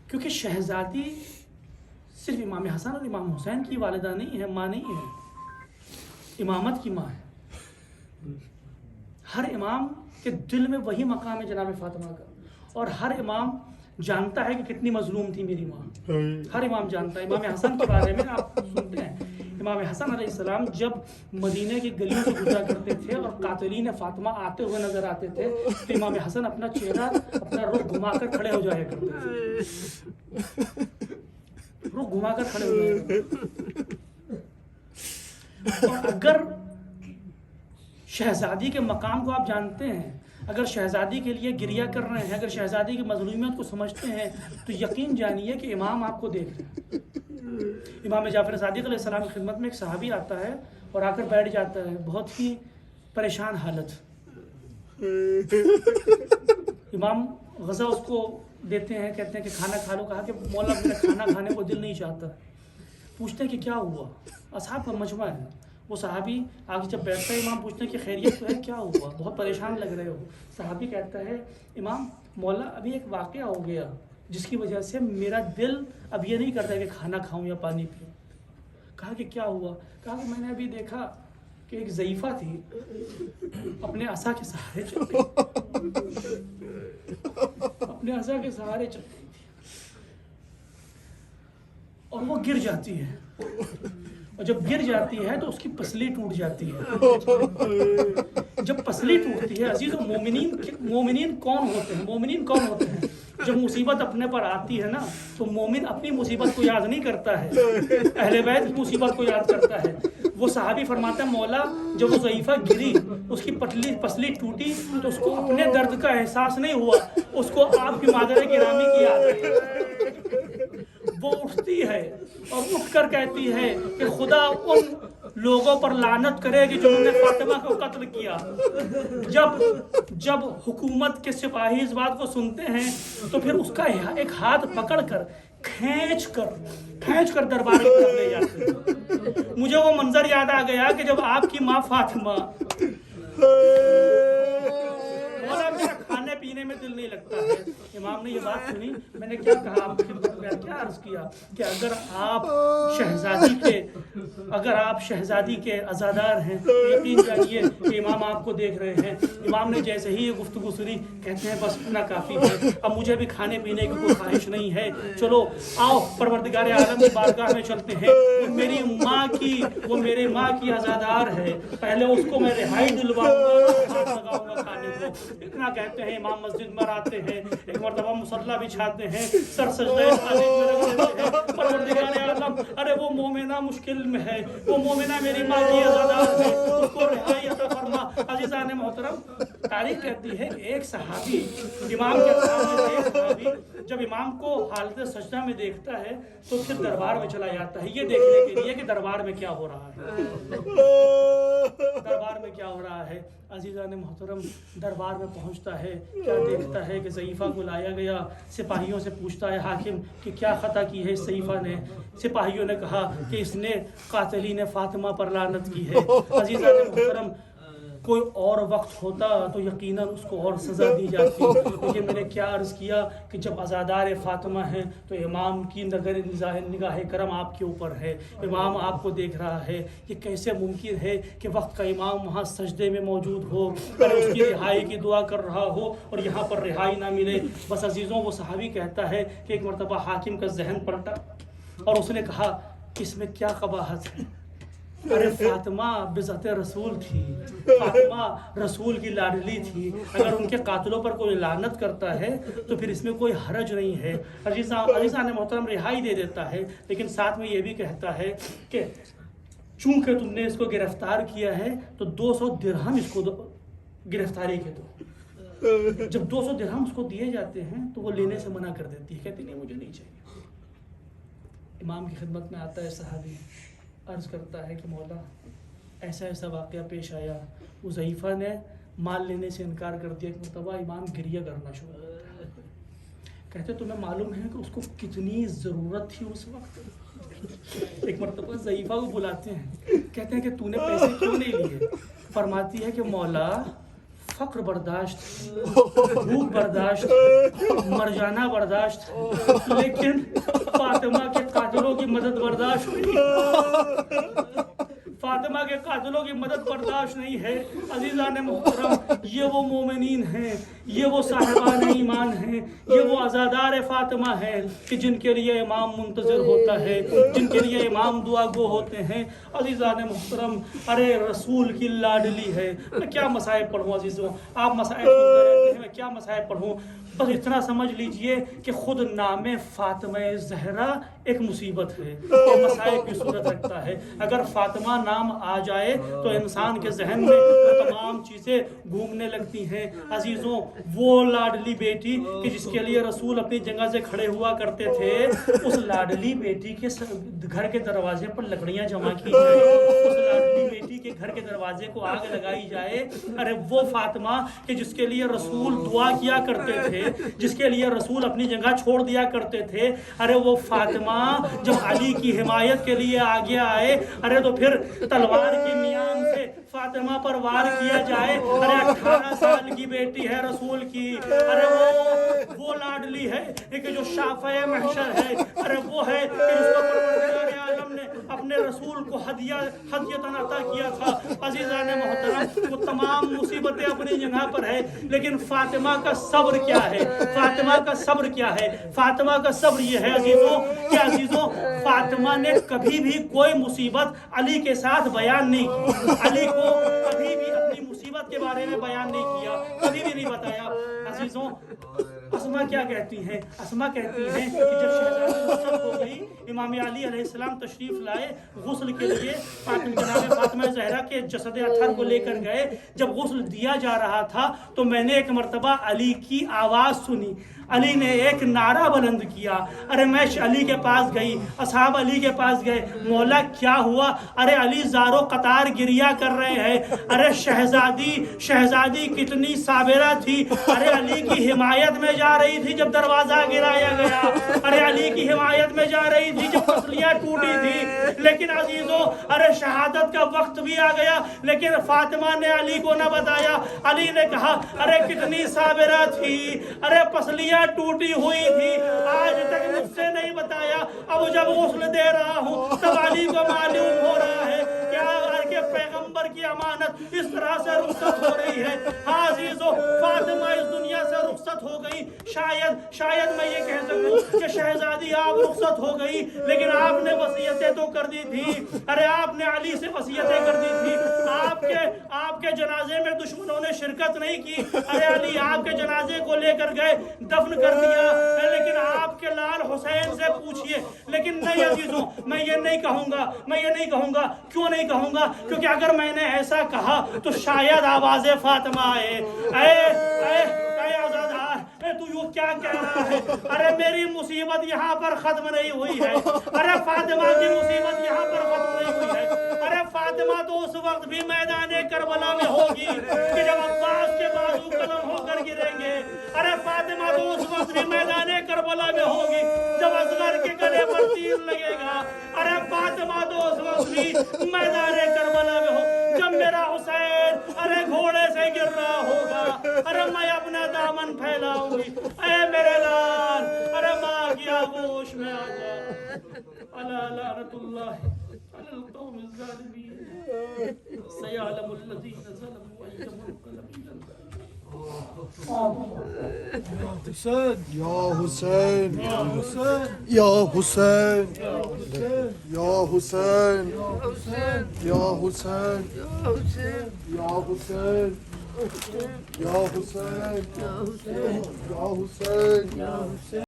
کیونکہ شہزادی صرف امام حسن اور امام حسین کی والدہ نہیں ہے، ماں نہیں ہے، امامت کی ماں ہے۔ ہر امام کے دل میں وہی مقام ہے جناب فاطمہ کا، اور ہر امام جانتا ہے کہ کتنی مظلوم تھی میری ماں، ہر امام جانتا ہے۔ امام حسن کے بارے میں آپ سنتے ہیں، امام حسن علیہ السلام جب مدینہ کی گلیوں سے گزرا کرتے تھے اور قاتلین فاطمہ آتے ہوئے نظر آتے تھے تو امام حسن اپنا چہرہ، اپنا رخ گھما کر کھڑے ہو جایا کرتے تھے، رخ گھما کر کھڑے ہو جایا کرتے تھے۔ اور اگر شہزادی کے مقام کو آپ جانتے ہیں، اگر شہزادی کے لیے گریہ کر رہے ہیں، اگر شہزادی کی مظلومیت کو سمجھتے ہیں تو یقین جانیے کہ امام آپ کو دیکھ رہے ہیں۔ امام جعفر صادق علیہ السلام کی خدمت میں ایک صحابی آتا ہے اور آ کر بیٹھ جاتا ہے، بہت ہی پریشان حالت، امام غذا اس کو دیتے ہیں، کہتے ہیں کہ کھانا کھا لو، کہا کہ مولا میرا کھانا کھانے کو دل نہیں چاہتا، پوچھتے ہیں کہ کیا ہوا، اصحاب کا مجمع ہے، وہ صحابی آگے جب بیٹھتا ہے امام پوچھتے ہیں کہ خیریت تو ہے، کیا ہوا، بہت پریشان لگ رہے ہو، صحابی کہتا ہے امام مولا ابھی ایک واقعہ ہو گیا جس کی وجہ سے میرا دل اب یہ نہیں کرتا کہ کھانا کھاؤں یا پانی پیوں۔ کہا کہ کیا ہوا، کہا کہ میں نے ابھی دیکھا کہ ایک ضعیفہ تھی اپنے عصا کے سہارے چل رہی، اپنے عصا کے سہارے چل رہی تھی اور وہ گر جاتی ہے، اور جب گر جاتی ہے تو اس کی پسلی ٹوٹ جاتی ہے۔ جب پسلی ٹوٹتی ہے عزیز و مومنین کون ہوتے ہیں، مومنین کون ہوتے ہیں؟ جب مصیبت اپنے پر آتی ہے نا تو مومن اپنی مصیبت کو یاد نہیں کرتا ہے، اہل بیت کی مصیبت کو یاد کرتا ہے۔ وہ صحابی فرماتا ہے مولا جب وہ ضعیفہ گری، اس کی پسلی ٹوٹی تو اس کو اپنے درد کا احساس نہیں ہوا، اس کو آپ کی مادر گرامی کی یاد ہے۔ وہ اٹھتی ہے اور اٹھ کر کہتی ہے کہ خدا ان لوگوں پر لعنت کرے گی جنہوں نے فاطمہ کو قتل کیا۔ جب حکومت کے سپاہی اس بات کو سنتے ہیں تو پھر اس کا ایک ہاتھ پکڑ کر کھینچ کر دربار کی طرف لے جاتے ہیں۔ مجھے وہ منظر یاد آ گیا کہ جب آپ کی ماں فاطمہ، مولا میرا کھانے پینے میں دل نہیں لگتا ہے، امام نے یہ بات سنی، میں نے کیا کہا آپ کی خدمت میں، کیا عرض کیا کہ اگر آپ شہزادی کے عزادار ہیں تو یقین جانیے کہ امام آپ کو دیکھ رہے ہیں۔ امام نے جیسے ہی یہ گفتگو سنی کہتے ہیں بس اتنا کافی ہے، اب مجھے بھی کھانے پینے کی کوئی خواہش نہیں ہے، چلو آؤ پروردگار عالم کی بارگاہ میں چلتے ہیں، وہ میری ماں کی عزادار ہے، پہلے اس کو میں رہائی دلواؤں گا، لگاؤں گا کھانے کو۔ اتنا کہتے ہیں امام مسجد میں آتے ہیں، ایک مرتبہ مصلی بچھاتے ہیں، سر سجدہ خالق میں رکھ دیتے ہیں، پروردگار عالم ارے وہ مومنہ مشکل میں ہے، وہ مومنہ میری ماں کی عزادار ہے، اس کو رہائی عطا فرما۔ عزیزان محترم، تاریخ کہتی ہے کہ ایک صحابی امام کے سامنے، ایک صحابی جب امام کو حالت سجدہ میں دیکھتا ہے تو پھر دربار میں چلا جاتا ہے، یہ دیکھنے کے لیے کہ دربار میں کیا ہو رہا ہے، دربار میں کیا ہو رہا ہے۔ عزیزان محترم، دربار میں پہنچتا ہے، کیا بادشاہ دیکھتا ہے کہ ضعیفہ کو لایا گیا، سپاہیوں سے پوچھتا ہے حاکم کہ کیا خطا کی ہے اس ضعیفہ نے؟ سپاہیوں نے کہا کہ اس نے قاتلین فاطمہ پر لعنت کی ہے۔ عزیزان محترم، کوئی اور وقت ہوتا تو یقیناً اس کو اور سزا دی جاتی، لیکن میں نے کیا عرض کیا کہ جب عزادار فاطمہ ہیں تو امام کی نگاہ کرم آپ کے اوپر ہے، امام آپ کو دیکھ رہا ہے۔ یہ کیسے ممکن ہے کہ وقت کا امام وہاں سجدے میں موجود ہو اور اس کی رہائی کی دعا کر رہا ہو اور یہاں پر رہائی نہ ملے؟ بس عزیزوں، وہ صحابی کہتا ہے کہ ایک مرتبہ حاکم کا ذہن پلٹا اور اس نے کہا اس میں کیا قباحت ہے؟ ارے فاطمہ بذات رسول تھی، فاطمہ رسول کی لاڈلی تھی، اگر ان کے قاتلوں پر کوئی لعنت کرتا ہے تو پھر اس میں کوئی حرج نہیں ہے۔ عزیزان محترم رہائی دے دیتا ہے، لیکن ساتھ میں یہ بھی کہتا ہے کہ چونکہ تم نے اس کو گرفتار کیا ہے تو 200 درہم اس کو گرفتاری کے دو۔ جب 200 درہم اس کو دیے جاتے ہیں تو وہ لینے سے منع کر دیتی ہے، کہتی نہیں مجھے نہیں چاہیے۔ امام کی خدمت میں آتا ہے صحابی، عرض کرتا ہے کہ مولا ایسا ایسا واقعہ پیش آیا، وہ ضعیفہ نے مال لینے سے انکار کر دیا۔ ایک مرتبہ امام گریہ کرنا شروع کرتا ہے، کہتے تمہیں معلوم ہے کہ اس کو کتنی ضرورت تھی اس وقت؟ ایک مرتبہ ضعیفہ کو بلاتے ہیں، کہتے ہیں کہ تو نے پیسے کیوں نہیں لیے؟ فرماتی ہے کہ مولا فقر برداشت، بھوک برداشت، مر جانا برداشت، لیکن فاطمہ کے قاتلوں کی مدد برداشت نہیں۔ فاطمہ کے قاتلوں کی مدد برداشت نہیں ہے۔ عزیزان محترم، یہ وہ مومنین ہیں، یہ وہ صاحبان ایمان ہیں، یہ وہ عزادار فاطمہ ہیں کہ جن کے لیے امام منتظر ہوتا ہے، جن کے لیے امام دعا گو ہوتے ہیں۔ عزیزان محترم، ارے رسول کی لاڈلی ہے۔ میں کیا مصائب پڑھوں عزیزوں، آپ مصائب پڑھتے رہتے ہیں، میں کیا مصائب پڑھوں؟ بس اتنا سمجھ لیجئے کہ خود نام فاطمہ زہرا ایک مصیبت ہے، یہ مصائب کی صورت رکھتا ہے۔ اگر فاطمہ نام آ جائے تو انسان کے ذہن میں تمام چیزیں گھومنے لگتی ہیں۔ عزیزوں، وہ لاڈلی بیٹی کہ جس کے لیے رسول اپنی جگہ سے کھڑے ہوا کرتے تھے، اس لاڈلی بیٹی کے گھر کے دروازے پر لکڑیاں جمع کی جائیں، اس لاڈلی بیٹی کے گھر کے دروازے کو آگ لگائی جائے۔ ارے وہ فاطمہ کہ جس کے لیے رسول دعا کیا کرتے تھے، جس کے لیے رسول اپنی جگہ چھوڑ دیا کرتے تھے، ارے وہ فاطمہ جب علی کی حمایت کے لیے آگے آئے، ارے تو پھر تلوار کی میان سے فاطمہ پر وار کیا جائے۔ ارے 18 سال کی بیٹی ہے رسول کی، ارے وہ لاڈلی ہے کہ جو شافع محشر ہے، ارے وہ ہے کہ جس کو پروردگار عالم نے اپنے رسول کو ہدیتاً عطا کیا تھا۔ عزیزان محترم، وہ تمام مصیبتیں اپنی جگہ پر ہے، لیکن فاطمہ کا صبر کیا ہے؟ فاطمہ کا صبر کیا ہے؟ فاطمہ کا صبر یہ ہے عزیزوں، فاطمہ نے کبھی بھی کوئی مصیبت علی کے ساتھ بیان نہیں کی، علی کو کبھی بھی اپنی مصیبت کے بارے میں بیان نہیں کیا، کبھی بھی نہیں بتایا۔ عزیزوں، اسما کیا کہتی ہیں؟ اسما کہتی ہیں کہ جب شہزادی رخصت ہو گئی، امام علی علیہ السلام تشریف لائے غسل کے لیے، جناب فاطمہ زہرا کے جسد اطہر کو لے کر گئے۔ جب غسل دیا جا رہا تھا تو میں نے ایک مرتبہ علی کی آواز سنی، علی نے ایک نعرہ بلند کیا۔ ارے میں علی کے پاس گئی، اصحاب علی کے پاس گئے، مولا کیا ہوا؟ ارے علی زارو قطار گریہ کر رہے ہیں۔ ارے شہزادی کتنی صابرہ تھی، ارے علی کی حمایت میں جا رہی تھی جب دروازہ گرایا گیا، ارے علی کی حمایت میں جا رہی تھی جب پسلیاں ٹوٹی تھی، لیکن عزیزوں ارے شہادت کا وقت بھی آ گیا، لیکن فاطمہ نے علی کو نہ بتایا۔ علی نے کہا ارے کتنی صابرہ تھی، ارے پسلیاں ٹوٹی ہوئی تھی، آج تک مجھ سے نہیں بتایا، اب جب غسل دے رہا ہوں تب علی کو معلوم ہو رہا ہے کہ پیغمبر کی امانت اس طرح سے رخصت ہو رہی ہے۔ ہاں عزیزو، فاطمہ اس دنیا سے رخصت ہو گئی۔ شاید میں یہ کہہ سکوں کہ شہزادی آپ رخصت ہو گئی، لیکن آپ نے وصیتیں تو کر دی تھی، ارے آپ نے علی سے وصیتیں کر دی تھی۔ آپ کے جنازے میں دشمنوں نے شرکت نہیں کی، ارے علی آپ کے جنازے کو لے کر گئے، دفن کر دیا، لیکن آپ کے لال حسین سے پوچھئے۔ لیکن نہیں عزیزوں، میں یہ نہیں کہوں گا۔ کیوں نہیں کہوں گا؟ کیونکہ اگر میں نے ایسا کہا تو شاید آواز فاطمہ آئے، اے عزادار، تو یوں کیا کہہ رہا ہے؟ ارے میری مصیبت یہاں پر ختم نہیں ہوئی ہے، ارے فاطمہ کی مصیبت یہاں پر ختم نہیں ہوئی ہے، ارے فاطمہ تو اس وقت بھی میدان کربلا میں ہوگی کہ جب عباس کے بازو قلم ہو کر گریں گے. ارے فاطمہ تو اس وقت بھی میدان کربلا میں ہوگی جب اصغر کے گلے پر تیر لگے گا. ارے فاطمہ تو اس وقت بھی میدان کربلا میں ہو جب میرا حسین ارے گھوڑے سے گر رہا ہوگا. ارے میں اپنا دامن پھیلاؤں گی. اے میرے لال ارے ماں کی آغوش میں آ جا. الا لعنت اللہ علی القوم الظالمین سیعلم الذین ظلموا أی منقلب. حسین یا حسین یا حسین یا حسین یا حسین یا حسین یا حسین یا حسین یا حسین